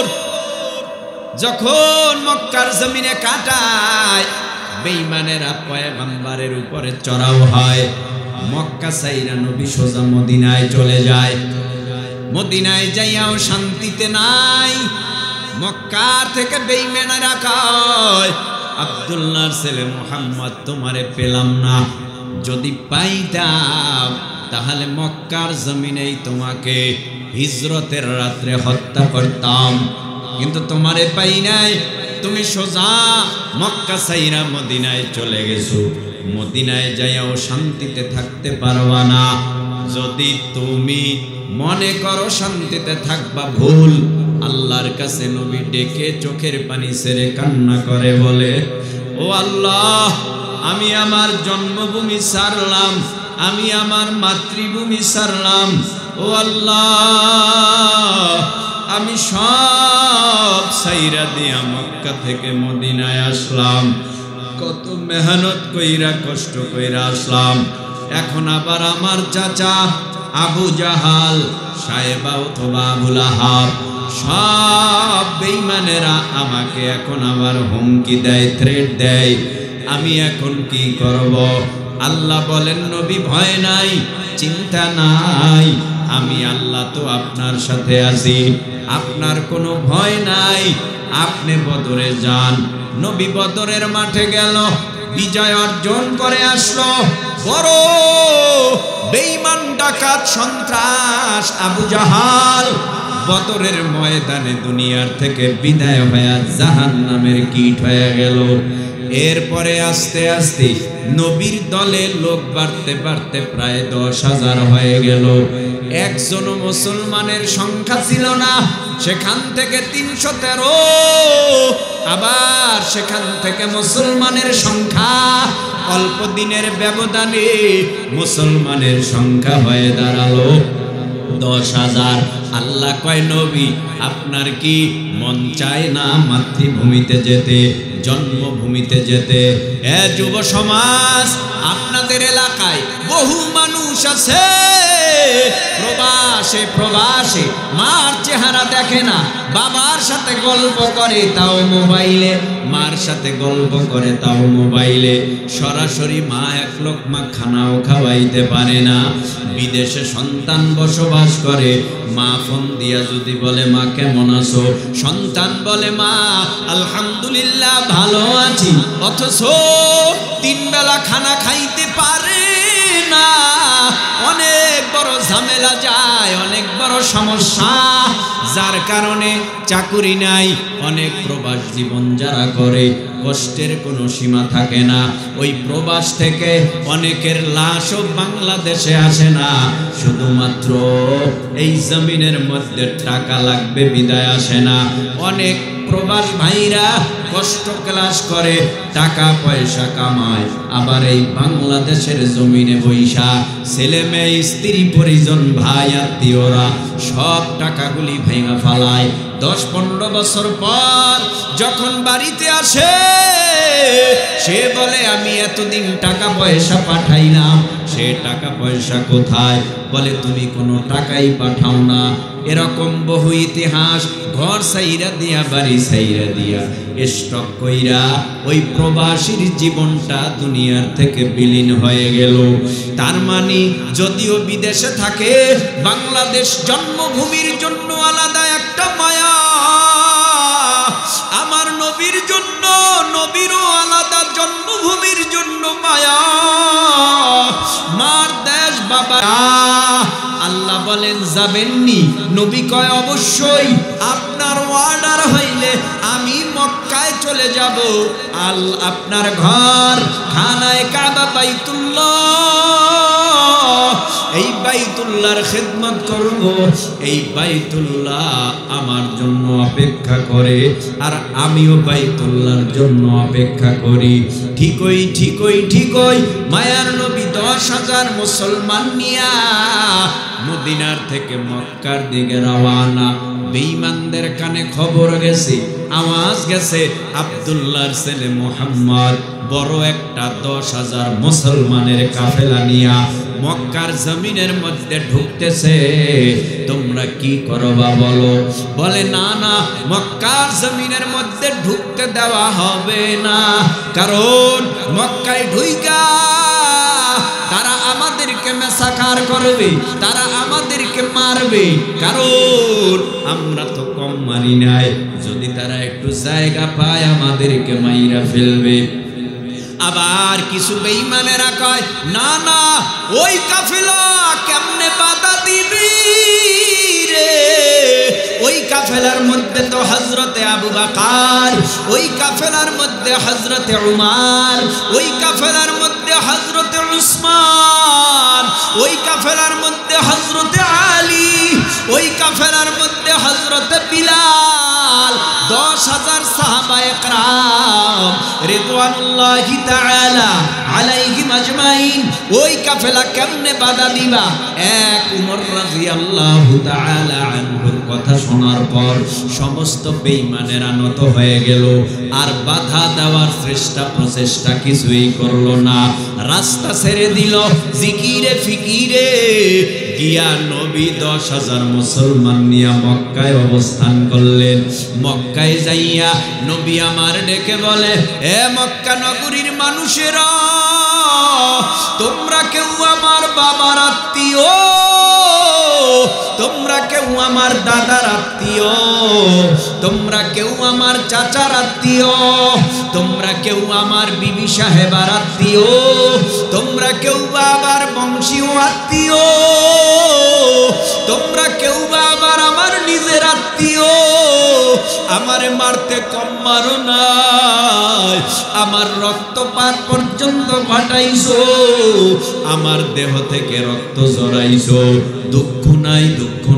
যখন মক্কার জমিনে কাটায়, বেঈমানেরা পয়গম্বরের উপরে চড়াও হয়। মক্কা ছাইরা নবী সোজা মদিনায় চলে যায়। মদিনায় যাইয়াও শান্তিতে নাই। মক্কার থেকে বেঈমানেরা কয়, আব্দুল্লাহর ছেলে মুহাম্মদ তোমারে পেলাম না, যদি পাইতাম তাহলে মক্কার জমিনেই তোমাকে হিজরতের রাত্রে হত্যা করতাম, কিন্তু তোমারে পাই নাই। তুমি সোজা মক্কা ছাইরা মদিনায় চলে গেছো। মদিনায় যাইয়াও শান্তিতে থাকতে পারবা না। যদি তুমি মনে করো শান্তিতে থাকবা, ভুল। আল্লাহর কাছে নবী ডেকে চোখের পানি ছেড়ে কান্না করে বলে, ও আল্লাহ, আমি আমার জন্মভূমি ছাড়লাম, আমি আমার মাতৃভূমি ছাড়লাম। ও আল্লাহ, আমি সব ছাইরা দিয়া মক্কা থেকে মদিনায় আসলাম, কত মেহনত কইরা কষ্ট কইরা আসলাম। এখন আবার আমার চাচা আবু জাহাল, সাহেবা অথবা আবু লাহাব, সব বেঈমানেরা আমাকে এখন আবার হুমকি দেয়, থ্রেট দেয়। আমি এখন কি করব? আল্লাহ বলেন, নবী ভয় নাই, চিন্তা নাই, আমি আল্লাহ তো আপনার সাথে আছি, আপনার কোনো ভয় নাই, আপনি বদরে যান। নবী বদরের মাঠে গেল, বিজয় অর্জন করে আসলো। বড় বেঈমান ডাকাত সন্ত্রাস আবু জাহাল বদরের ময়দানে দুনিয়ার থেকে বিদায় হয়ে জাহান্নামের কীট হয়ে গেল। এরপরে আস্তে আস্তে নবীর দলে লোক বাড়তে বাড়তে প্রায় 10,000 হয়ে গেল। একজন মুসলমানের সংখ্যা ছিল না, সেখান থেকে 313, আবার সেখান থেকে মুসলমানের সংখ্যা অল্প দিনের ব্যবধানে মুসলমানের সংখ্যা হয়ে দাঁড়ালো 10,000। আল্লাহ কয়, নবী আপনার কি মন চায় না মাতৃভূমিতে যেতে, জন্মভূমিতে যেতে? এ যুব সমাজ, আপনাদের এলাকায় বহু মানুষ আছে প্রবাসে মার চেহারা দেখে না, বাবার সাথে গল্প করে তাও মোবাইলে, মার সাথে গল্প করে তাও মোবাইলে, সরাসরি মা এক লোকমা খানাও খাওয়াইতে পারে না। বিদেশে সন্তান বসবাস করে, মা ফোন দিয়া যদি বলে মা কেমন আছো, সন্তান বলে মা আলহামদুলিল্লাহ ভালো আছি, অথচ 3 বেলা খানা খাইতে পারে না। অনেক বড় ঝামেলা যায়, অনেক বড় সমস্যা, যার কারণে চাকুরি নাই। অনেক প্রবাস জীবন যারা করে, কষ্টের কোনো সীমা থাকে না। ওই প্রবাস থেকে অনেকের লাশও বাংলাদেশে আসে না, শুধুমাত্র এই জমিনের মধ্যে টাকা লাগবে বিদায় আসে না। অনেক প্রবাস ভাইরা কষ্ট ক্লাস করে, টাকা পয়সা কামায়, আবার এই বাংলাদেশের জমিনে বৈশা ছেলে মেয়ে স্ত্রী পরিজন ভাই আত্মীয়রা সব টাকাগুলি ভেঙে ফেলায়। 10-15 বছর পর যখন বাড়িতে আসে, সে বলে আমি এতদিন টাকা পয়সা পাঠাইলাম, সে টাকা পয়সা কোথায়? বলে তুমি কোনো টাকাই পাঠাও না। এরকম বহু ইতিহাস, ঘর সাইরা দিয়া বাড়ি সাইরা দিয়া স্টক কইরা ওই প্রবাসীর জীবনটা দুনিয়ার থেকে বিলীন হয়ে গেল। তার মানে যদিও বিদেশে থাকে, বাংলাদেশ জন্মভূমির জন্য আলাদা একটা মায়া, আমার নবীর জন্য, নবীরও আলাদা জন্মভূমির জন্য মায়া। মার দেশ বাবা। আল্লাহ বলেন যাবেননি? নবী কয় অবশ্যই, আপনার অর্ডার হইলে আমি মক্কায় চলে যাব। আপনার ঘর খানায়ে কাবা বাইতুল্লাহ, এই বাইতুল্লাহর খিদমত করব, এই বাইতুল্লাহ আমার জন্য অপেক্ষা করে আর আমিও বাইতুল্লাহর জন্য অপেক্ষা করি। ঠিকই মায়ার নবী 10,000 মুসলমান নিয়া মদিনার থেকে মক্কার দিকে রওয়ানা। বেঈমানদের কানে খবর গেছে, আওয়াজ গেছে, আব্দুল্লাহর ছেলে মুহাম্মদ বড় একটা 10,000 মুসলমানের কাফেলা নিয়া মক্কার জমিনের মধ্যে ঢুকতেছে। তোমরা কি করবা বলো? বলে না মক্কার জমিনের মধ্যে ঢুকতে দেওয়া হবে না, কারণ মক্কায় ঢুইকা তারা আমাদেরকে মেসাকার করবে, তারা আমাদেরকে মারবে, কারণ আমরা তো কম মারি নাই। যদি তারা একটু জায়গা পায় আমাদেরকে মাইরা ফেলবে। আবার কিছু বেঈমানেরা কয় না ওই কাফেলা কেমনে বাধা দিবি রে? ওই কাফেলার মধ্যে তো হযরতে আবু বকর, ওই কাফেলার মধ্যে হযরতে উমর, ওই কাফেলার মধ্যে হযরতে উসমান, ওই কাফেলার মধ্যে হযরতে আলী, ওই কাফেলার মধ্যে হযরতে বিলাল। 10,000 সাহাবায়ে কেরাম রিদওয়ানুল্লাহি তাআলা আলাইহিম আজমাইন। ওই কাফেলা কেমনে বাধা দিবা? এক উমর রাদিয়াল্লাহু তাআলা আনহুর কথা শোনার পর সমস্ত বেঈমানেরা নত হয়ে গেল, আর বাধা দেওয়ার প্রচেষ্টা কিছুই করলো না, রাস্তা ছেড়ে দিল। জিকিরে ফিকিরে গিয়া নবী 10,000 মুসলমান নিয়ে মক্কায় অবস্থান করলেন। মক্কায় যাইয়া নবী আমার ডেকে বলে, এ মক্কা নগরীর মানুষেরা, তোমরা কেউ আমার বাবার আত্মীয়, তোমরা কেউ আমার দাদার আত্মীয়, তোমরা কেউ আমার চাচার আত্মীয়, তোমরা কেউ আমার বিবি সাহেবার আত্মীয়, তোমরা কেউ বাবার বংশীয় আত্মীয়, তোমরা কেউ আবার আমার নিজের আত্মীয়। আমারে মারতে কম মারো নাই, আমার রক্তপাত পর্যন্ত ঘটাইছো, আমার দেহ থেকে রক্ত ঝরাইছো। দুঃখ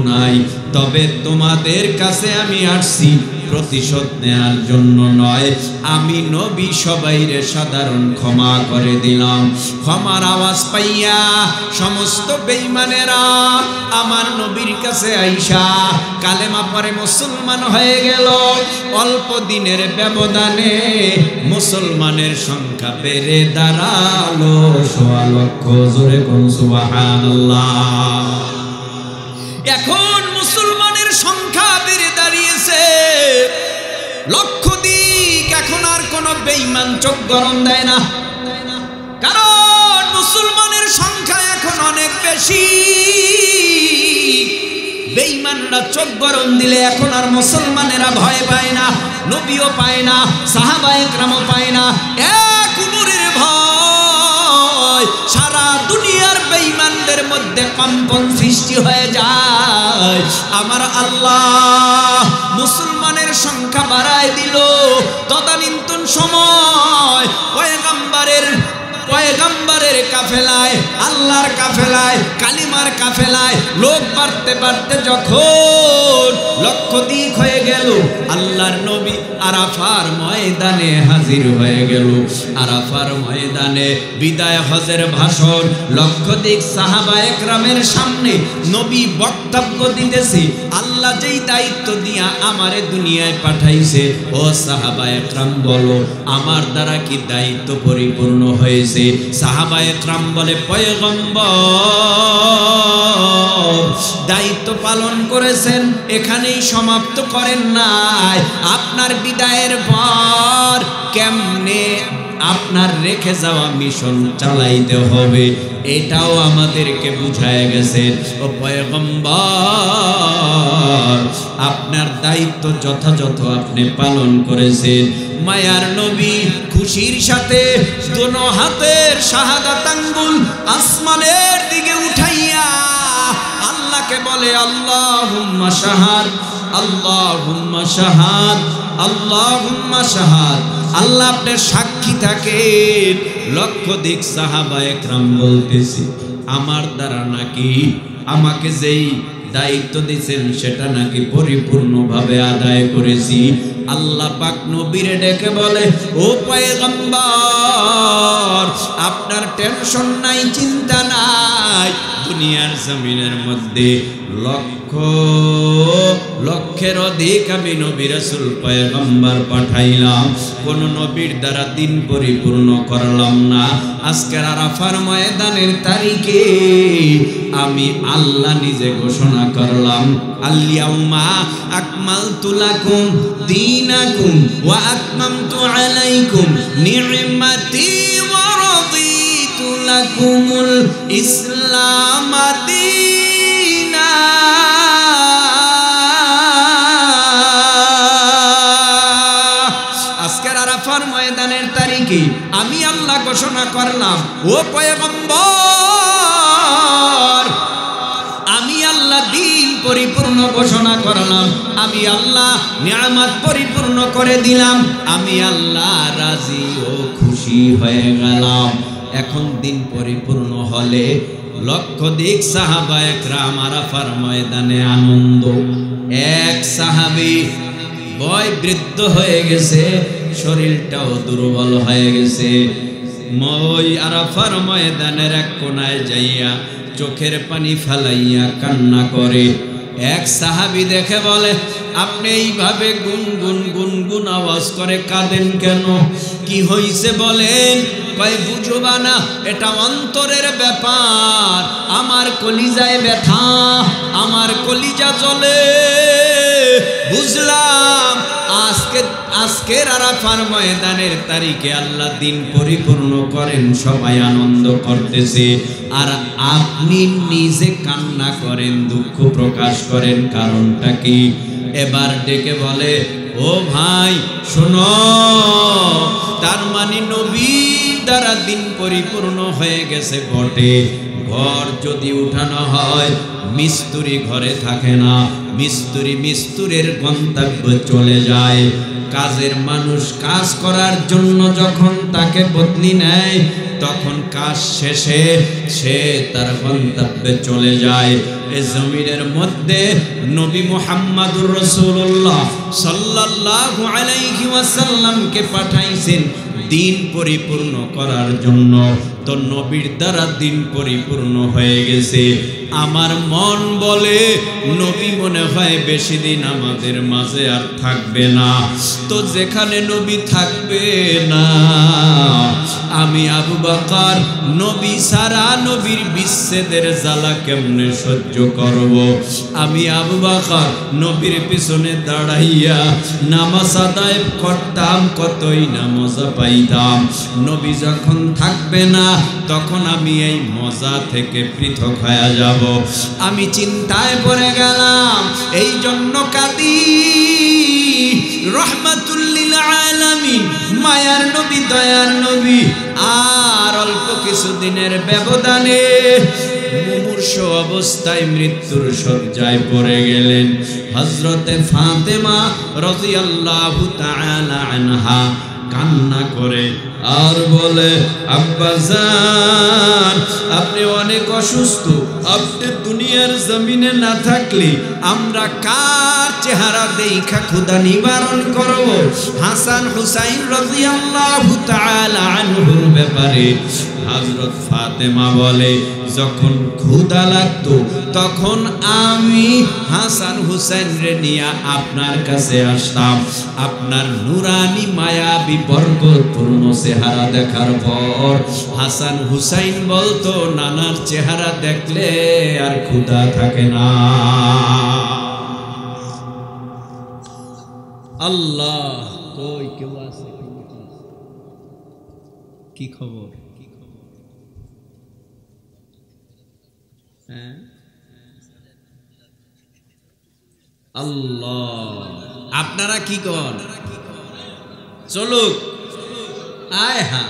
নাই, তবে তোমাদের কাছে আমি আসছি প্রতিশোধ নেয়ার জন্য নয়। আমি নবী সবাইরে সাধারণ ক্ষমা করে দিলাম। ক্ষমার আওয়াজ পাইয়া সমস্ত বেঈমানেরা আমার নবীর কাছে আইসা কালেমা পড়ে মুসলমান হয়ে গেল। অল্প দিনের ব্যবধানে মুসলমানের সংখ্যা বেড়ে দাঁড়ালো 1.25 লক্ষ। জোরে কোন সুবহানাল্লাহ। এখন মুসলমানের সংখ্যা বেড়ে দাঁড়িয়েছে লক্ষাধিক। এখন আর কোন বেঈমান চোখ গরম দেয় না, কারণ মুসলমানের সংখ্যা এখন অনেক বেশি। বেঈমানরা চোখ গরম দিলে এখন আর মুসলমানেরা ভয় পায় না, নবীও পায় না, সাহাবায়ে কেরামও পায় না। এক উমরের ভয় সারা দুনিয়ার বেঈমানদের মধ্যে কম্পন সৃষ্টি হয়ে যায়। আমার আল্লাহ মুসলমানের সংখ্যা বাড়ায় দিল। তদানীন্তন সময় পয়গম্বরের কাফেলায়, আল্লাহর কাফেলায়, কালিমার কাফেলায় লোক বাড়তে বাড়তে যখন লক্ষাধিক হয়ে গেল, আল্লাহর নবী আরাফার ময়দানে হাজির হয়ে গেল। আরাফার ময়দানে বিদায় হজের ভাষণ, লক্ষাধিক সাহাবায়ে কেরামের সামনে নবী বক্তব্য দিতেছে। আল্লাহ যেই দায়িত্ব দিয়া আমারে দুনিয়ায় পাঠাইছে, ও সাহাবায়ে কেরাম বলো আমার দ্বারা কি দায়িত্ব পরিপূর্ণ হয়েছে? সাহাবায়ে কেরাম বলে, পয়গম্বর দায়িত্ব পালন করেছেন, এখানেই সমাপ্ত করেন নাই। আপনার বিদায়ের পর কেমনে আপনার রেখে যাওয়া মিশন চালাইতে হবে এটাও আমাদেরকে বুঝায় গেছে। ও পয়গম্বর আপনার দায়িত্ব যথাযথ আপনি পালন করেছেন। মায়ার নবী খুশির সাথে দোনো হাতের শাহাদাত আঙ্গুল আসমানের দিকে উঠাইয়া আল্লাহকে বলে, আল্লাহুম্মা শাহাদ, আল্লাহুম্মা শাহাদ, আল্লাহুম্মা শাহাদ। আল্লাহ আপনার সাক্ষী থাকেন। লক্ষাধিক সাহাবায়ে কেরাম বলতেছে, আমার দ্বারা নাকি আমাকে যেই দায়িত্ব দিয়েছেন সেটা নাকি পরিপূর্ণভাবে আদায় করেছি। আল্লাহ পাক নবীরে ডেকে বলে, ও পয়গম্বর, আপনার টেনশন নাই, চিন্তা নাই। দুনিয়ার জমিনের মধ্যে লক্ষের অধিক আমি নবী রাসূল পয়গম্বর পাঠাইলাম, কোন নবীর দ্বারা দিন পরিপূর্ণ করলাম না। আজকের আরাফার ময়দানের তারিখে আমি আল্লাহ নিজে ঘোষণা করলাম, আল-ইয়াউমা আকমালতু লাকুম দীনাকুম ওয়া আতমামতু আলাইকুম নি'মাতি ওয়া রাদিতু লাকুমুল ইসলাম দীনা। আজকের আরাফার ময়দানের তারিখে আমি আল্লাহ ঘোষণা করলাম, ও পয়গম্বর, আমি আল্লাহ দিন পরিপূর্ণ ঘোষণা করলাম, আমি আল্লাহ নিয়ামত পরিপূর্ণ করে দিলাম, আমি আল্লাহ রাজি ও খুশি হয়ে গেলাম। এখন দিন পরিপূর্ণ হলে লক্ষাধিক সাহাবায়ে কেরাম আরাফার ময়দানে আনন্দ। এক সাহাবী বয় বৃদ্ধ হয়ে গেছে, শরীরটাও দুর্বল হয়ে গেছে, মই আরাফার ময়দানের এক কোনায় যাইয়া চোখের পানি ফেলাইয়া কান্না করে। এক সাহাবী দেখে বলে, আপনি এইভাবে গুনগুন গুনগুন আওয়াজ করে কাঁদেন কেন? কি হইছে বলেন? কয় বুঝবা না, এটা অন্তরের ব্যাপার, আমার কলিজায় ব্যথা, আমার কলিজা চলে। বুঝলাম আজকের আরাফার ময়দানের তারিখে আল্লাহ দিন পরিপূর্ণ করেন, সবাই আনন্দ করতেছে, আর আপনি নিজে কান্না করেন, দুঃখ প্রকাশ করেন, কারণটা কি? এবার ডেকে বলে, ও ভাই শোনো, তার মানে নবীর দ্বারা দিন পরিপূর্ণ হয়ে গেছে বটে। ঘর যদি উঠানো হয়, মিস্ত্রি ঘরে থাকে না, মিস্ত্রির গন্তব্য চলে যায়। কাজের মানুষ কাজ করার জন্য যখন তাকে বদলি নেয়, তখন কাজ শেষে সে তার গন্তব্যে চলে যায়। এই জমিনের মধ্যে নবী মুহাম্মদুর রাসূলুল্লাহ সাল্লাল্লাহু আলাইহি ওয়াসাল্লামকে পাঠাইছেন দিন পরিপূর্ণ করার জন্য। তো নবীর দ্বারা দিন পরিপূর্ণ হয়ে গেছে। আমার মন বলে নবী মনে হয় বেশি দিন আমাদের মাঝে আর থাকবে না। তো যেখানে নবী থাকবে না, আমি আবু বকর নবী সারা নবীর বিচ্ছেদের জ্বালা কেমনে সহ্য করব? আমি আবু বকর নবীর পিছনে দাঁড়াইয়া নামাজ আদায় করতাম, কতই না মজা পাইতাম। নবী যখন থাকবে না, তখন আমি এই মজা থেকে পৃথক হয়ে যাব। আমি চিন্তায় পড়ে গেলাম, এই জন্য কাঁদি। রহমাতুল লিল আলামিন, মায়ার নবী, দয়ার নবী, আর অল্প কিছুদিনের ব্যবধানে মুমূর্ষ অবস্থায় মৃত্যুর শয্যায় পড়ে গেলেন। হযরতে ফাতেমা রাদিয়াল্লাহু তাআলা আনহা কান্না করে আর বলে, আব্বাজান আপনি অনেক অসুস্থ, আপনি দুনিয়ার জমিনে না থাকলে আমরা কার চেহারা দেখা ক্ষুধা নিবারণ করব? হাসান হুসাইন রাদিয়াল্লাহু তাআলা আনহুর ব্যাপারে হযরত ফাতেমা বলে, যখন ক্ষুধা লাগতো তখন আমি হাসান হুসাইন রে নিয়ে আপনার কাছে আসতাম। আপনার নুরানি মায়াবী বরকতপূর্ণ চেহারা দেখার পর হাসান হুসাইন বলতো, নানার চেহারা দেখলে আর ক্ষুধা থাকে না। আল্লাহ, কই কেউ আছে? কি খবর? আল্লাহ, আপনারা কি কর? চলুক, আয় হা,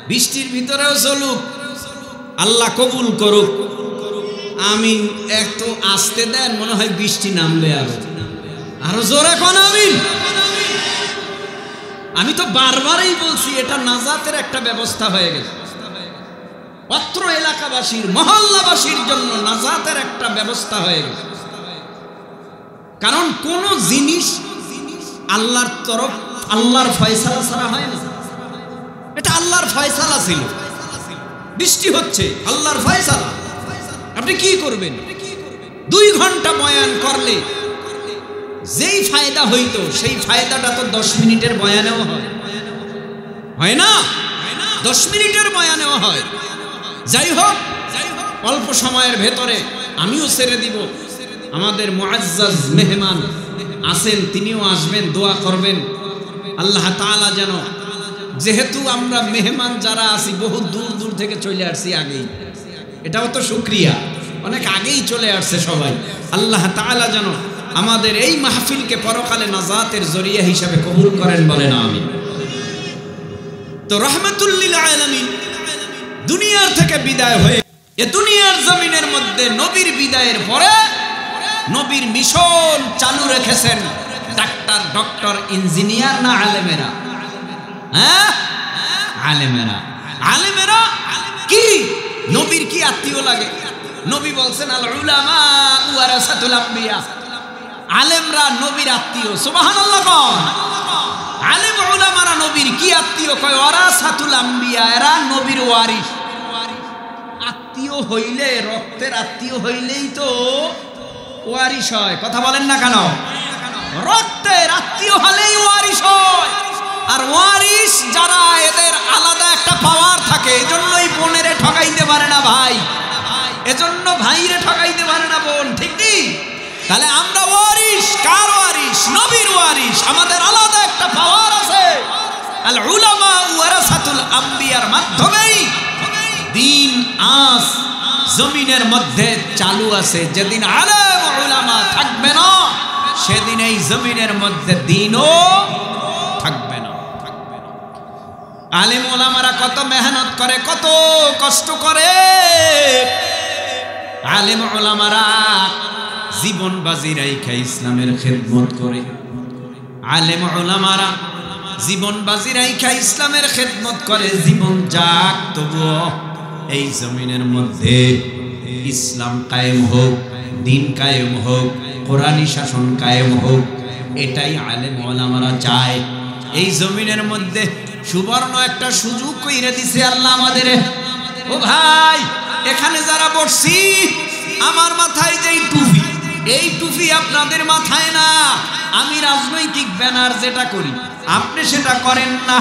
বৃষ্টির ভিতরেও চলুক, আল্লাহ কবুল করুক। আমিন। একটু আসতে দেন, মনে হয় বৃষ্টি নামবে। আরো জোরে কোন আমিন। আমি তো বারবারই বলছি, এটা নাজাতের একটা ব্যবস্থা হয়ে গেছে। অত্র এলাকাবাসীর মহল্লাবাসীর জন্য নাজাতের একটা ব্যবস্থা হয়ে গেল। কারণ কোন জিনিস আল্লাহর তরফ, আল্লাহর ফয়সালা ছাড়া হয় না। এটা আল্লাহর ফয়সালা ছিল, বৃষ্টি হচ্ছে আল্লাহর ফয়সালা। আপনি কি করবেন? 2 ঘন্টা বয়ান করলে যেই ফায়দা হইতো সেই ফায়দাটা তো 10 মিনিটের বয়ানেও হয় না? 10 মিনিটের বয়ানেও হয়। যাই হোক, অল্প সময়ের ভেতরে আমিও ছেড়ে দিব। আমাদের মুআজ্জাজ মেহমান আছেন, তিনিও আসবেন, দোয়া করবেন আল্লাহ তাআলা যেন, যেহেতু আমরা মেহমান যারা আছি বহু দূর দূর থেকে চলে আসছি আগেই, এটাও তো শুকরিয়া, অনেক আগেই চলে আসছে সবাই। আল্লাহ তাআলা যেন আমাদের এই মাহফিলকে পরকালে নাজাতের জরিয়া হিসাবে কবুল করেন, বলেন আমিন। তো রাহমাতুল লিল আলামিন দুনিয়ার থেকে বিদায় হয়ে এ দুনিয়ার জমিনের মধ্যে নবীর বিদায়ের পরে নবীর মিশন চালু রেখেছেন ডাক্তার, ডক্টর, ইঞ্জিনিয়ার না আলেমেরা? হ্যাঁ, আলেমেরা। আলেমেরা কি নবীর কি আত্মীয় লাগে? নবী বলছেন আল উলামা ওয়ারাসাতুল আম্বিয়া, আলেমরা নবীর আত্মীয়। সুবহানাল্লাহ কোন? আলেম উলামারা নবীর কি আত্মীয়? কয় ওয়ারাসাতুল আম্বিয়া, এরা নবীর ওয়ারিস। আত্মীয় হইলে, রক্তের আত্মীয় হইলেই তো ওয়ারিস হয়। কথা বলেন না কেন? রক্তের আত্মীয় হলেই ওয়ারিস হয়। আর ওয়ারিস যারা, এদের আলাদা একটা পাওয়ার থাকে। এজন্যই বোনেরে ঠকাইতে পারে না ভাই, এজন্য ভাইরে ঠকাইতে পারে না বোন, ঠিক কি? তাহলে আমরা ওয়ারিস। কার ওয়ারিস? নবীর ওয়ারিস। আমাদের আলাদা একটা পাওয়ার আছে। আল উলামা ওয়ারাসাতুল আম্বিয়ার মাধ্যমেই দ্বীন আজ জমিনের মধ্যে চালু আছে। যেদিন আলেম উলামা থাকবে না, সেদিন এই জমিনের মধ্যে দ্বীনও থাকবে না। আলেম উলামারা কত মেহনত করে, কত কষ্ট করে। আলেম উলামারা জীবন বাজি রাইখা ইসলামের খেদমত করে। আলেম উলামারা জীবন বাজি রাইখা ইসলামের খেদমত করে। জীবন যাক, তবুও এই জমিনের মধ্যে ইসলাম কায়েম হোক, দ্বীন কায়েম হোক, কোরআনী শাসন কায়েম হোক, এটাই আলেম উলামারা চায়। এই জমিনের মধ্যে সুবর্ণ একটা সুযোগ কইরে দিছে আল্লাহ আমাদের। ও ভাই, এখানে যারা বসছি, আমার মাথায় যেই টুপি, এই টুপি আপনাদের মাথায় না। আমি রাজনৈতিক ব্যানার যেটা করি, আপনি সেটা করেন না।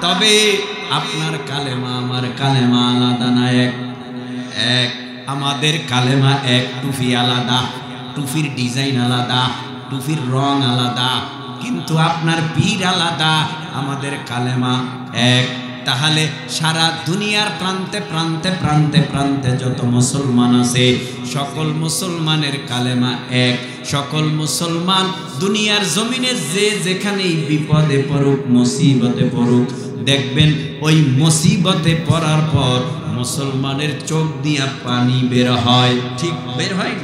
তবে আপনার কালেমা আমার কালেমা আলাদা না, এক। আমাদের কালেমা এক, টুপি আলাদা, টুপির ডিজাইন আলাদা, টুপির রং আলাদা, কিন্তু আপনার পীর আলাদা, আমাদের কালেমা এক। তাহলে সারা দুনিয়ার প্রান্তে প্রান্তে প্রান্তে প্রান্তে যত মুসলমান আছে, সকল মুসলমানের কালেমা এক। সকল মুসলমান দুনিয়ার জমিনে যে যেখানেই বিপদে পড়ুক, মুসিবতে পড়ুক, দেখবেন ওই মুসিবতে পড়ার পর মুসলমানের চোখ দিয়া পানি বের হয়। ঠিক বের হয়?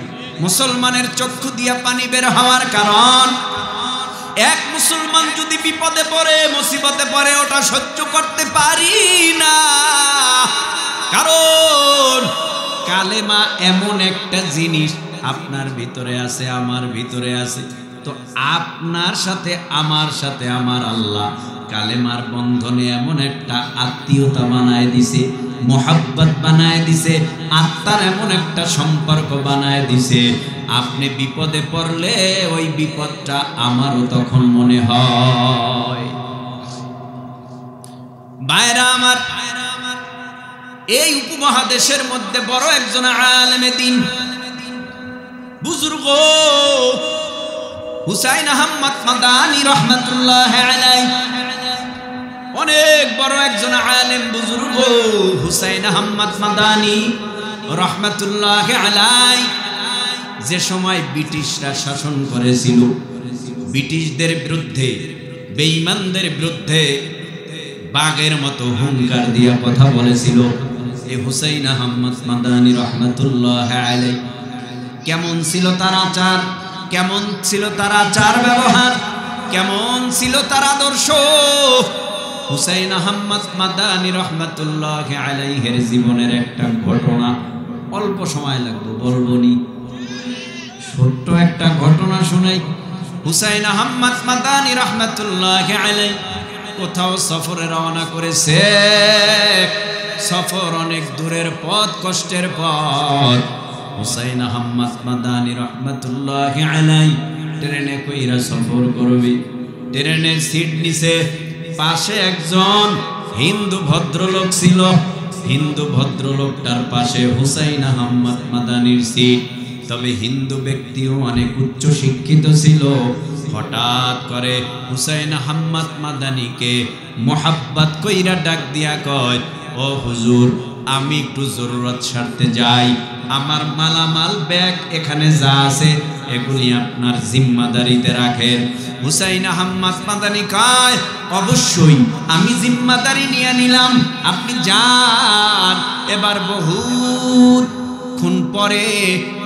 মুসলমানের চক্ষু দিয়া পানি বের হওয়ার কারণ, এক মুসলমান যদি বিপদে পড়ে, মুসিবতে পড়ে, ওটা সহ্য করতে পারি না। কারণ কালেমা এমন একটা জিনিস আপনার ভিতরে আছে, আমার ভিতরে আছে। তো আপনার সাথে আমার আল্লাহ কালেমার বন্ধনে এমন একটা আত্মীয়তা বানায় দিছে, মোহাব্বত বানায় দিছে, আত্মার এমন একটা সম্পর্ক বানায় দিছে। আপনি বিপদে পড়লে ওই বিপদটা আমারও তখন মনে হয়। ভাইরা আমার, এই উপমহাদেশের মধ্যে বড় একজন আলেমে দ্বীন, বুজুর্গ হুসাইন আহমদ মাদানী রহমাতুল্লাহ আলাইহি, অনেক বড় একজন আলেম বুজুর্গ হুসাইন আহমদ মাদানী রহমাতুল্লাহ আলাইহি, যে সময় ব্রিটিশরা শাসন করেছিল, ব্রিটিশদের বিরুদ্ধে, বেঈমানদের বিরুদ্ধে বাঘের মতো হুঙ্কার দিয়ে কথা বলেছিল এই হুসাইন আহমদ মাদানী রহমাতুল্লাহ আলাইহি। কেমন ছিল তার আচার, কেমন ছিল তার আচার ব্যবহার, কেমন ছিল তার আদর্শ, হুসাইন আহমদ মাদানী রহমাতুল্লাহি আলাইহির জীবনের একটা ঘটনা, অল্প সময় লাগবে বলবনি, ছোট্ট একটা ঘটনা শুনাই। হুসাইন আহমদ মাদানী রহমাতুল্লাহি আলাইহি কোথাও সফরে রওনা করেছে। সফর অনেক দূরের পথ, কষ্টের পথ। হুসাইন আহমদ মাদানী রহমাতুল্লাহি আলাইহি ট্রেনে কইরা সফর করবে। ট্রেনের সিট নিচে পাশে একজন হিন্দু ভদ্রলোক ছিল। হিন্দু ভদ্রলোকটার পাশে হুসাইন আহমদ মাদানীর সিট। তবে হিন্দু ব্যক্তিও অনেক উচ্চ শিক্ষিত ছিল। হঠাৎ করে হুসাইন আহমদ মাদানীকে মোহাব্বত কইরা ডাক দিয়া কয়, ও হুজুর, আমি একটু জরুরত স্বার্থে যাই, আমার মালামাল ব্যাগ এখানে যা আছে এগুলি আপনার জিম্মাদারিতে রাখেন। হুসাইন আহমদ মাদানী কয়, অবশ্যই আমি জিম্মাদারি নিয়ে নিলাম, আপনি যান। এবার বহুক্ষণ পরে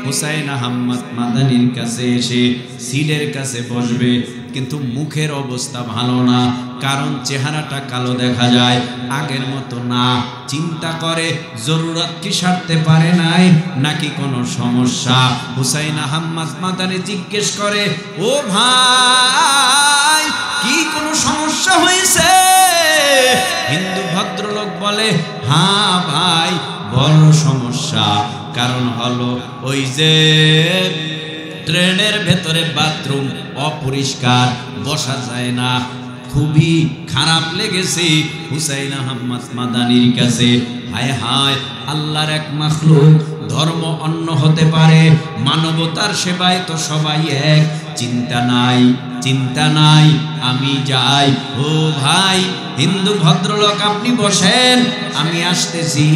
হুসাইন আহমদ মাদানীর কাছে এসে সিটের কাছে বসবে, কিন্তু মুখের অবস্থা ভালো না, কারণ চেহারাটা কালো দেখা যায়, আগের মতো না। চিন্তা করে জরুরত কি সারতে পারে নাই নাকি কোনো সমস্যা। হুসাইন আহমদ মাদানী জিজ্ঞেস করে, ও ভাই, কি কোনো সমস্যা হয়েছে? হিন্দু ভদ্রলোক বলে, হ্যাঁ ভাই, বড় সমস্যা। কারণ হলো ওই যে ট্রেনের ভেতরে বাথরুম অপরিষ্কার, বসা যায় না, খুবই খারাপ লেগেছে হুসাইন আহমদ মাদানীর কাছে। হায় হায়, আল্লাহর এক মাখলুক, ধর্ম অন্য হতে পারে, মানবতার সেবায় তো সবাই এক। চিন্তা নাই, চিন্তা নাই, আমি যাই। ও ভাই হিন্দু ভদ্রলোক, আপনি বসেন, আমি আসতেছি।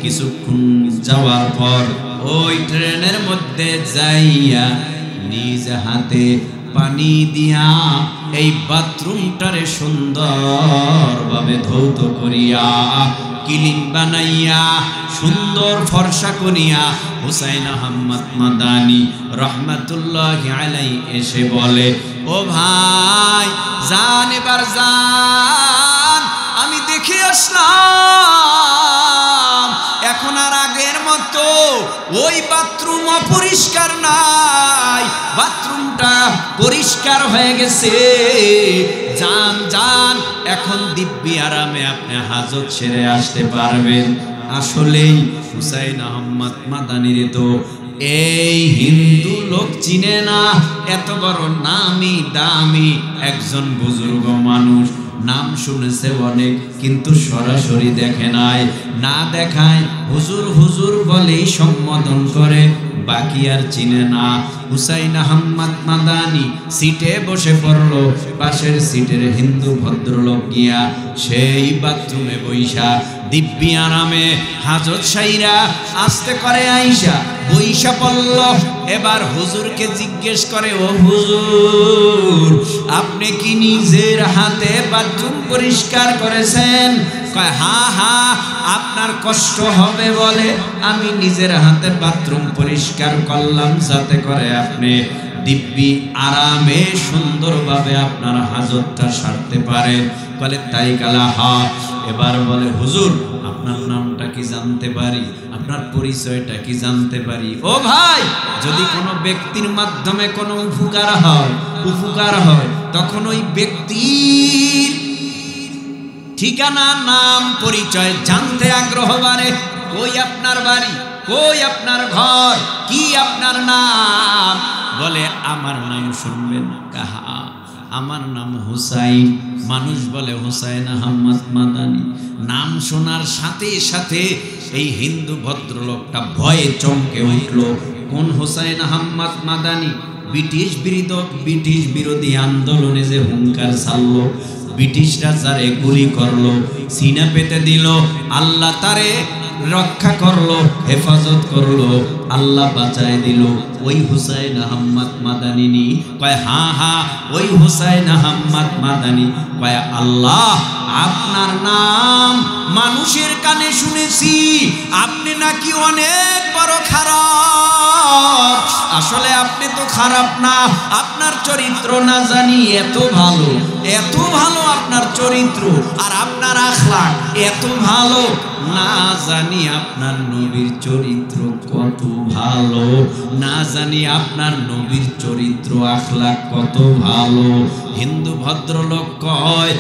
কিছুক্ষণ যাওয়ার পর ওই ট্রেনের মধ্যে যাইয়া নিজ হাতে পানি দিয়া এই বাথরুমটারে সুন্দরভাবে ধৌত করিয়া, ক্লিন বানাইয়া, সুন্দর ফর্সা করিয়া হুসাইন আহমদ মাদানী রহমাতুল্লাহি আলাইহি এসে বলে, ও ভাই যান, এবার যান, আমি দেখে আসলাম, এখন আর আগের মতো ওই বাথরুম অপরিষ্কার নাই, বাথরুমটা পরিষ্কার হয়ে গেছে। যান যান, এখন দিব্যি আরামে আপনি হাজত সেরে আসতে পারবেন। আসলেই হুসাইন আহমদ মাদানীর তো এই হিন্দু লোক চিনে না, এত বড় নামি দামি একজন বুজুর্গ মানুষ, নাম শুনেছে অনেক, কিন্তু সরাসরি দেখে নাই। না দেখায় হুজুর হুজুর বলেই সম্বোধন করে, বাকি আর চিনে না। হুসাইন আহমদ মাদানী সিটে বসে পড়লো, পাশের সিটের হিন্দু ভদ্রলোক গিয়া সেই বাথরুমে বইসা দিব্যি আরামে হাজত সাইরা আস্তে করে আইসা বইসা পড়ল। এবার হুজুরকে জিজ্ঞেস করে, ও হুজুর, আপনি কি নিজের হাতে বাথরুম পরিষ্কার করেছেন? কয়, হ্যাঁ হ্যাঁ, আপনার কষ্ট হবে বলে আমি নিজের হাতে বাথরুম পরিষ্কার করলাম, যাতে করে আপনি দিব্যি আরামে সুন্দরভাবে আপনার হাজতটা সারতে পারে। বলে, তাই কালা? হ্যাঁ। এবার বলে, হুজুর, আপনার নামটা কি জানতে পারি? আপনার পরিচয়টা কি জানতে পারি? ও ভাই, যদি কোনো ব্যক্তির মাধ্যমে কোনো উপকার হয় তখন ওই ব্যক্তির ঠিকানা, নাম, পরিচয় জানতে আগ্রহ বাড়ে। কই আপনার বাড়ি, কই আপনার ঘর, কি আপনার নাম? বলে, আমার নাম শুনবেন? কাহা, আমার নাম হুসাইন। মানুষ বলে হুসাইন আহমদ মাদানী। নাম শোনার সাথে সাথে এই হিন্দু ভদ্রলোকটা ভয়ে চমকে উঠল। কোন হুসাইন আহমদ মাদানী? ব্রিটিশ বিরোধী আন্দোলনে যে হুঙ্কার ছাড়ল, ব্রিটিশরা যারে গুলি করলো, সিনা পেতে দিল, আল্লাহ তারে রক্ষা করলো, হেফাজত করলো, আল্লাহ বাঁচায় দিল, ওই হুসাইন আহমদ মাদানী? কয়, হ্যাঁ হ্যাঁ, ওই হুসাইন আহমদ মাদানী। কয়, আল্লাহ, আপনার নাম মানুষের কানে শুনেছি, আপনি নাকি অনেক বড় খারাপ, আসলে আপনি তো খারাপ না, আপনার চরিত্র না জানি এত ভালো আপনার চরিত্র, আর আপনার আখলাক এত ভালো না জানি আপনার নবীর চরিত্র কত ভালো, না জানি আপনার নবীর চরিত্র আখলাক কত ভালো। হিন্দু ভদ্রলোক কয়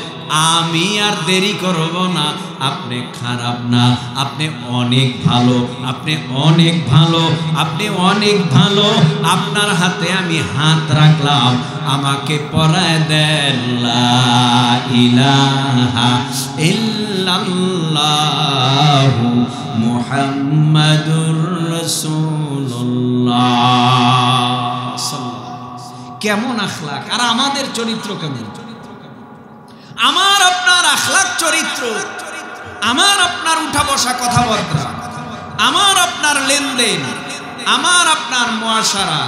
আমি আর দেরি করব না, আপনি খারাপ না, আপনি অনেক ভালো, আপনি অনেক ভালো, আপনি অনেক ভালো। আপনার হাতে আমি হাত রাখলাম, আমাকে পরায় দেন লা ইলাহা ইল্লাল্লাহু মুহাম্মাদুর রাসূলুল্লাহ। কেমন আখলাক, আর আমাদের চরিত্র কেমন? আমার আপনার আখলাক চরিত্র, আমার আপনার উঠা বসা কথাবার্তা, আমার আপনার লেনদেন, আমার আপনার মুআশারা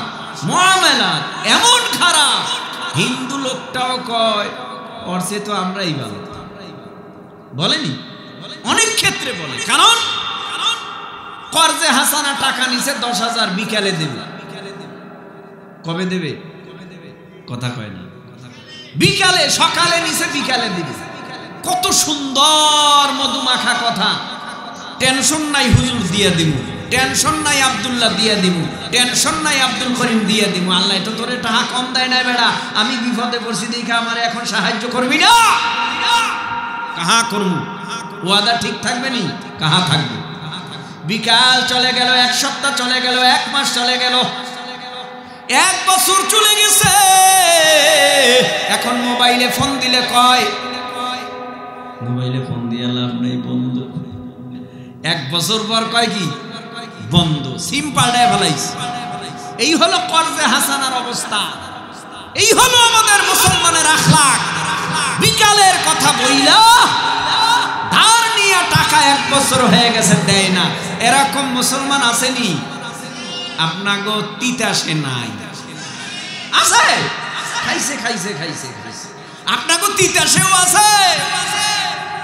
মুআমালাত এমন খারাপ, হিন্দু লোকটাও কয় ওর চেয়ে তো আমরাই ভালো। বলেনি? অনেক ক্ষেত্রে বলে। কারণ কর্জে হাসানা টাকা নিছে 10,000 বিকালে দেবে। কবে দেবে? কথা কয় না। বিকালে, সকালে নিছে বিকালে দিবে। কত সুন্দর মধুমাখা কথা। টেনশন নাই হুজুর দিয়ে দিব, টেনশন নাই আব্দুল্লাহ দিয়ে দিব, টেনশন নাই আব্দুল করিম দিয়ে দিব। আল্লাহ এটা তোরে টাকা কম দেয় না বেড়া, আমি বিপদে পড়ছি দেখে আমার এখন সাহায্য করবি না। কাহা করব? ওয়াদা ঠিক থাকবে নি? কাহা থাকবে? বিকাল চলে গেল, এক সপ্তাহ চলে গেল, এক মাস চলে গেল, 1 বছর চলে গেছে। এখন মোবাইলে ফোন দিলে কয় মোবাইলে ফোন দিয়ে লাভ নেই, বন্ধ। 1 বছর পর কয় কি বন্ধ, সিম পাল্টায় ফেলাইছে। এই হলো কর্জে হাসানার অবস্থা, এই হলো আমাদের মুসলমানের আখলাক। বিকালের কথা বইলা ধার নিয়ে টাকা 1 বছর হয়ে গেছে দেয় না, এরকম মুসলমান আসেনি? আপনাগো তিতাসে নাই আছে? খাইছে খাইছে খাইছে খাইছে, আপনাগো তিতাসেও আছে।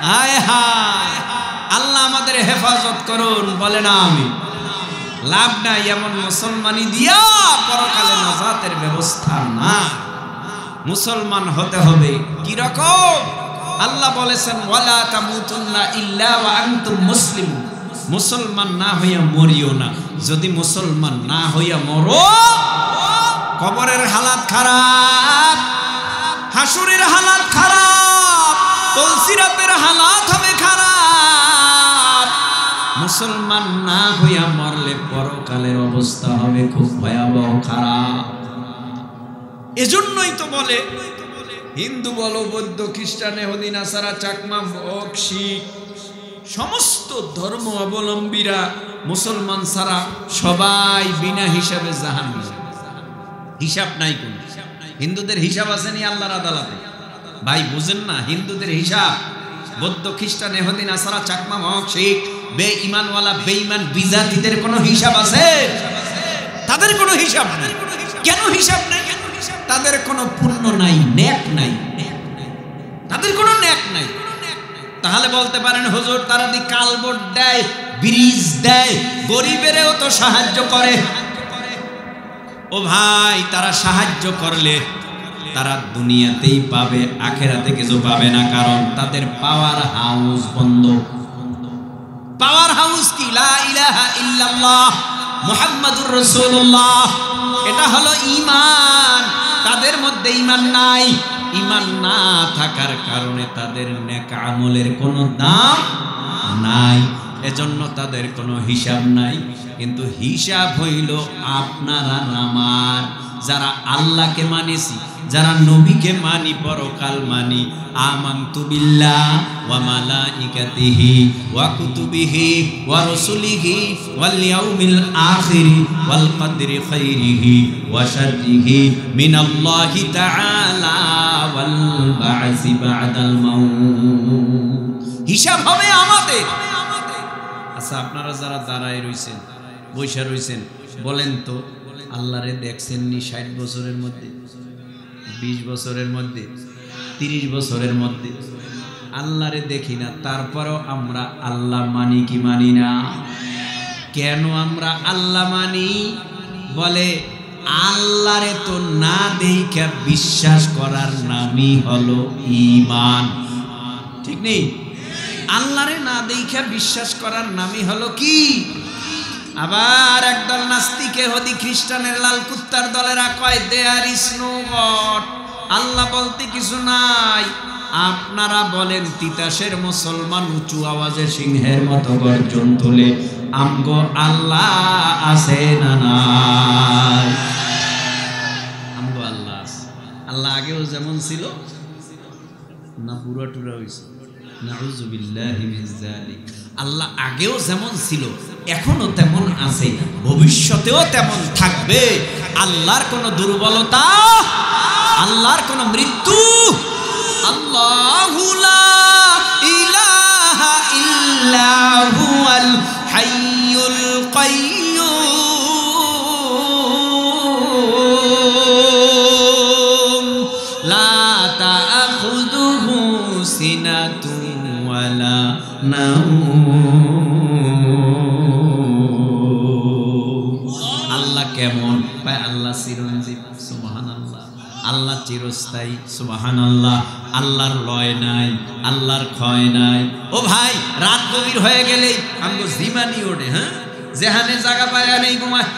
হায় হায়, আল্লাহ আমাদের হেফাজত করুন, বলে না আমি। লাভ নাই এমন মুসলমানি দিয়া পরকালে নাজাতের ব্যবস্থা না। মুসলমান হতে হবে কি রকম? আল্লাহ বলেছেন ওয়ালা তামুতুন্না ইল্লা ওয়া আনতুম মুসলিমুন। মুসলমান না হইয়া মরিও না। যদি মুসলমান না হইয়া মরো, কবরের হালাত খারাপ, হাসুরের হালাত খারাপ, তলসিরাতের হালাত হবে খারাপ। মুসলমান না হইয়া মরলে পরকালের অবস্থা হবে খুব ভয়াবহ খারাপ। এজন্যই তো বলে হিন্দু বলো, বৌদ্ধ, খ্রিস্টান, ইহুদি, নাসারা, চাকমা, বক, শিখ, সমস্ত ধর্ম অবলম্বীরা মুসলমান ছাড়া সবাই বিনা হিসাবে জাহান্নামী। হিসাব নাই কোন। হিন্দুদের হিসাব আছে নি আল্লাহর আদালতে? ভাই বুঝেন না, হিন্দুদের হিসাব, বৌদ্ধ, খ্রিস্টান, ইহুদি, নাসারা, চাকমা, বক, শিখ, বেঈমানওয়ালা বেঈমান বিজাতিদের কোনো হিসাব আছে? তাদের কোনো হিসাব নাই। কেন হিসাব নাই? তাদের কোনো পুণ্য নাই, নেক নাই, তাদের কোনো নেক নাই। তাহলে বলতে পারেন হুজুর তারা দি কালবোর্ড দেয়, ব্রিজ দেয়, গরিবেরও তো সাহায্য করে। ও ভাই, তারা সাহায্য করলে তারা দুনিয়াতেই পাবে, আখেরাতে কিছু পাবে না। কারণ তাদের পাওয়ার হাউস বন্ধ। পাওয়ার হাউস কি? লা ইলাহা ইল্লাল্লাহ মুহাম্মাদুর রাসূলুল্লাহ। এটা হলো ঈমান। তাদের মধ্যে ঈমান নাই। ঈমান না থাকার কারণে তাদের নেক আমলের কোনো দাম নাই, এজন্য তাদের কোনো হিসাব নাই। কিন্তু হিসাব হইল আপনার আর আমার, যারা আল্লাহকে মানেছি, যারা নবীকে মানি, পরকাল মানি, আমানতু বিল্লাহ ওয়া মালাইকাতিহি ওয়া কুতুবিহি ওয়া রাসূলিহি ওয়াল ইয়াউমিল আখির ওয়াল কদরি খাইরিহি ওয়া শাররিহি মিনাল্লাহি তাআলা ওয়াল বা'সি বা'দাল মাউত। হিসাব হবে আমাদের। আচ্ছা, আপনারা যারা দাঁড়ায় রইছেন, বৈশা রইছেন, বলেন তো আল্লাহরে দেখছেন নি 60 বছরের মধ্যে, 20 বছরের মধ্যে, 30 বছরের মধ্যে? আল্লাহরে দেখি না, তারপরেও আমরা আল্লাহ মানি কি মানি না? কেন আমরা আল্লাহ মানি? বলে আল্লাহরে তো না দেইখা বিশ্বাস করার নামই হলো ঈমান। ঠিক নেই? আল্লাহরে না দেইখা বিশ্বাস করার নামই হলো কি? আবার একদল নাস্তিক ইহুদি খ্রিস্টানের লাল কুত্তার দলেরা কয় দেয়ার ইজ নো গড, আল্লাহ বলতে কিছু নাই। আপনারা বলেন তিতাসের মুসলমান উঁচু আওয়াজে সিংহের মতো গর্জন তুলে আমগো আল্লাহ আছে না নাই? আমগো আল্লাহ আছে। আল্লাহ আগেও যেমন ছিল না পুরা টুরা হইছে? নাউযুবিল্লাহি মিন যালিক। আল্লাহ আগেও যেমন ছিল এখনো তেমন আছে, ভবিষ্যতেও তেমন থাকবে। আল্লাহর কোনো দুর্বলতা, আল্লাহর কোনো মৃত্যু, আল্লাহু লা ইলাহা ইল্লা হুয়াল হাইয়ুল কাইয়্যুম লা তা'খুযুহু সিনাতুন ওয়ালা নাওম। আল্লাহ কেমন? ভাই আল্লাহ চিরঞ্জীব, সুবহানাল্লাহ। আল্লাহ চিরস্থায়ী, সুবহানাল্লাহ। আল্লাহর লয় নাই, আল্লাহর ক্ষয় নাই। ও ভাই, রাত গভীর হয়ে গেলেই আমগো জিমানি ওঠে। হ্যাঁ, যেখানে জায়গা পায় নেই ঘুমায়,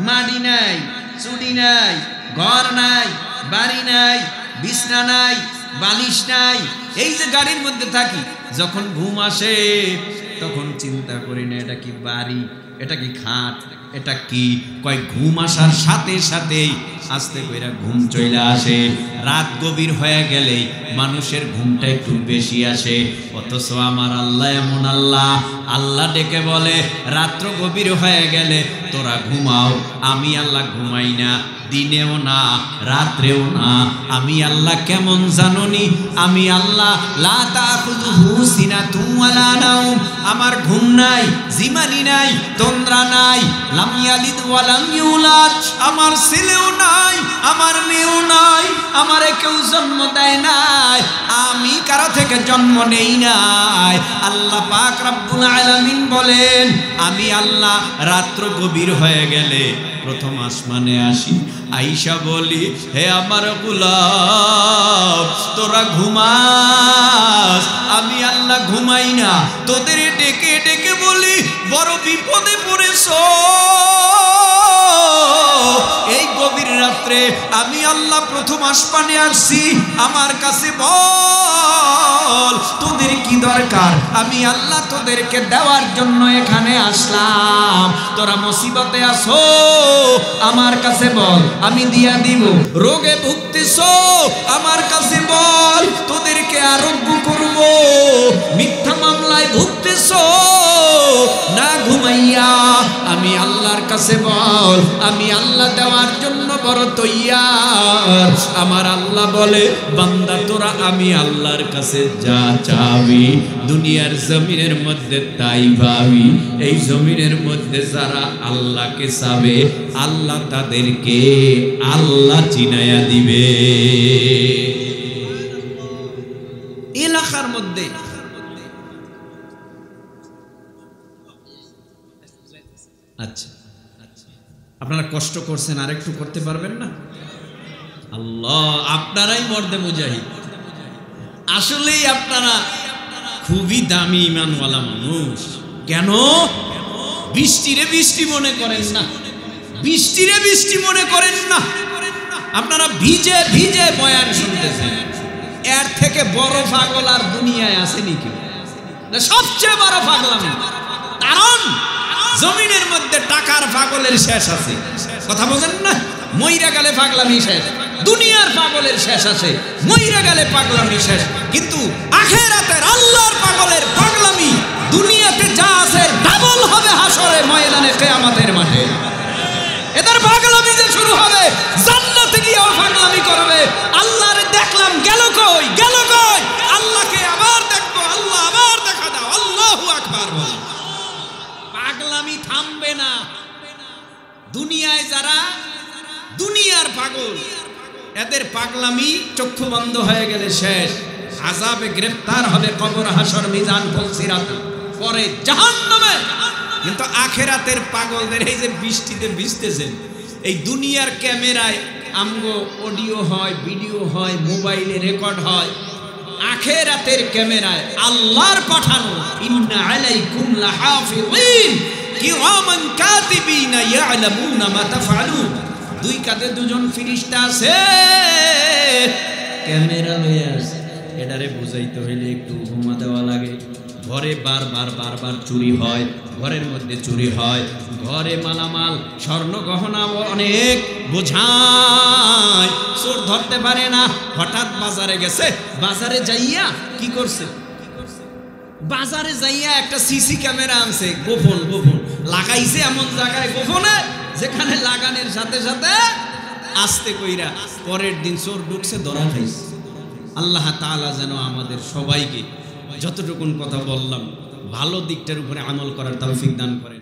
মাটি নাই, চুড়ি নাই, ঘর নাই, বাড়ি নাই, বিছনা নাই, বালিশ নাই, এই যে গাড়ির মধ্যে থাকি, যখন ঘুম আসে তখন চিন্তা করি না এটা কি বাড়ি, এটা কি খাট, এটা কি? কয় ঘুম আসার সাথে সাথেই আস্তে কইরা ঘুম চলে আসে। রাত গভীর হয়ে গেলে মানুষের ঘুমটা একটু বেশি আসে। অথচ আমার আল্লাহ এমন আল্লাহ, আল্লাহ ডেকে বলে রাত্র গভীর হয়ে গেলে তোরা ঘুমাও। আমি আল্লাহ ঘুমাই না, দিনেও না রাত্রেও না। আমি আল্লাহ কেমন জানোনি? আমি আল্লাহ লা তা'খুযুহু সিনাতুন ওয়ালা নাওম। আমার ঘুম নাই, জিমানি নাই, তন্দ্রা নাই। লাম ইয়ালিদ ওয়া লাম ইউলাদ। আমার ছেলেও নাই, আমার মেয়েও নাই, আমারে কেউ জন্ম দেয় নাই, আমি কারো থেকে জন্ম নেই নাই। আল্লাহ পাক রব্বুল আলামিন বলেন আমি আল্লাহ রাত্র গভীর হয়ে গেলে প্রথম আসমানে আসি, আইসা বলি হে আমার গোলাম তোরা ঘুমাস। আমি আল্লাহ ঘুমাই না, তোদের ডেকে ডেকে বলি বড় বিপদে পড়েছ। এই গভীর রাত্রে আমি আল্লাহ প্রথম আসমানে আসছি, আমার কাছে বল তোদের কি দরকার। আমি আল্লাহ তোদেরকে দেওয়ার জন্য এখানে আসলাম। তোরা মুসিবতে আছো, আমার কাছে বল, আমি দিয়া দিব। রোগে ভুগতেছ, আমার কাছে বল, তোদেরকে আরোগ্য করব। মিথ্যা মামলায় ভুগতেছ না ঘুমাইয়া, আমি আল্লাহর কাছে বল, আমি আল্লাহ দেওয়ার জন্য বড় তৈয়ার। আমার আল্লাহ বলে বান্দা তোরা আমি আল্লাহর কাছে যা চাবি দুনিয়ার জমিনের মধ্যে তাই পাবি। এই জমিনের মধ্যে যারা আল্লাহকে চাবে আল্লাহ তাদেরকে আল্লাহ চিনাইয়া দিবে। এলাকার মধ্যে আচ্ছা আপনারা কষ্ট করছেন, আর একটু করতে পারবেন না? আল্লাহ, আপনারাই মর্দে মুজাহিদ। আসলেই আপনারা খুবই দামি ইমানওয়ালা মানুষ। কেন বৃষ্টিরে বৃষ্টি মনে করেন না? বৃষ্টিরে বৃষ্টি মনে করেন না। আপনারা ভিজে ভিজে বয়ান শুনতেছেন। এর থেকে বড় পাগল আর দুনিয়ায় আসেনি কেউ। সবচেয়ে বড় পাগলামি, কারণ জমিনের মধ্যে টাকার পাগলের শেষ আছে। কথা বলেন না? মইরা গেলে পাগলামি শেষ, দুনিয়ার পাগলের শেষ আছে, মইরা গেলে পাগলামি শেষ। কিন্তু আখিরাতের আল্লাহর পাগলের পাগলামি দুনিয়াতে যা আছে ডাবল হবে হাসরে ময়দানে কিয়ামতের মাঠে। এদের পাগলামি যে শুরু হবে, জান্নাতে গিয়ে পাগলামি করবে। আল্লাহরে দেখলাম, গেল কই, গেল কই? আল্লাহকে আবার দেখবো, আল্লাহ আবার দেখা দাও, আল্লাহু আকবার বল। পাগলামি থামবে না। দুনিয়ায় যারা দুনিয়ার পাগল, এদের পাগলামি চক্ষু বন্ধ হয়ে গেলে শেষ। আযাবে গ্রেফতার হবে, কবর, হাসর, মিজান, ফুলসিরাত, পরে জাহান্নামে। কিন্তু আখিরাতের পাগলদের এই যে বৃষ্টিতে ভিজতেছেন, এই দুনিয়ার ক্যামেরায় আমগো অডিও হয়, ভিডিও হয়, মোবাইলে রেকর্ড হয়। আখিরাতের ক্যামেরায় আল্লাহর পাঠানো ইন্না আলাইকুম লাহাফিজিন কিরামান কাতিবিনা ইয়ালামুনা মা তাফআলুন, দুই কাঁধে দুজন ফেরেশতা আছে, ক্যামেরা লয়ে আছে। এটারে বুঝাইতে হইলে একটু ঘুমা দেওয়া লাগে। ঘরে বারবার চুরি হয়, ঘরের মধ্যে চুরি হয়, ঘরে মালামাল স্বর্ণ গহনা অনেক বোঝায়, চোর ধরতে পারে না। হঠাৎ বাজারে গেছে, বাজারে যাইয়া কি করছে, বাজারে যাইয়া একটা সিসি ক্যামেরা আনছে, গোপন লাগাইছে এমন জায়গায় গোপনে, যেখানে লাগানোর সাথে সাথে আস্তে কইরা পরের দিন চোর ঢুকছে, ধরা খাইছে। আল্লাহ তাআলা যেন আমাদের সবাইকে যতটুকুন কথা বললাম ভালো দিকটার উপরে আমল করার তৌফিক দান করেন।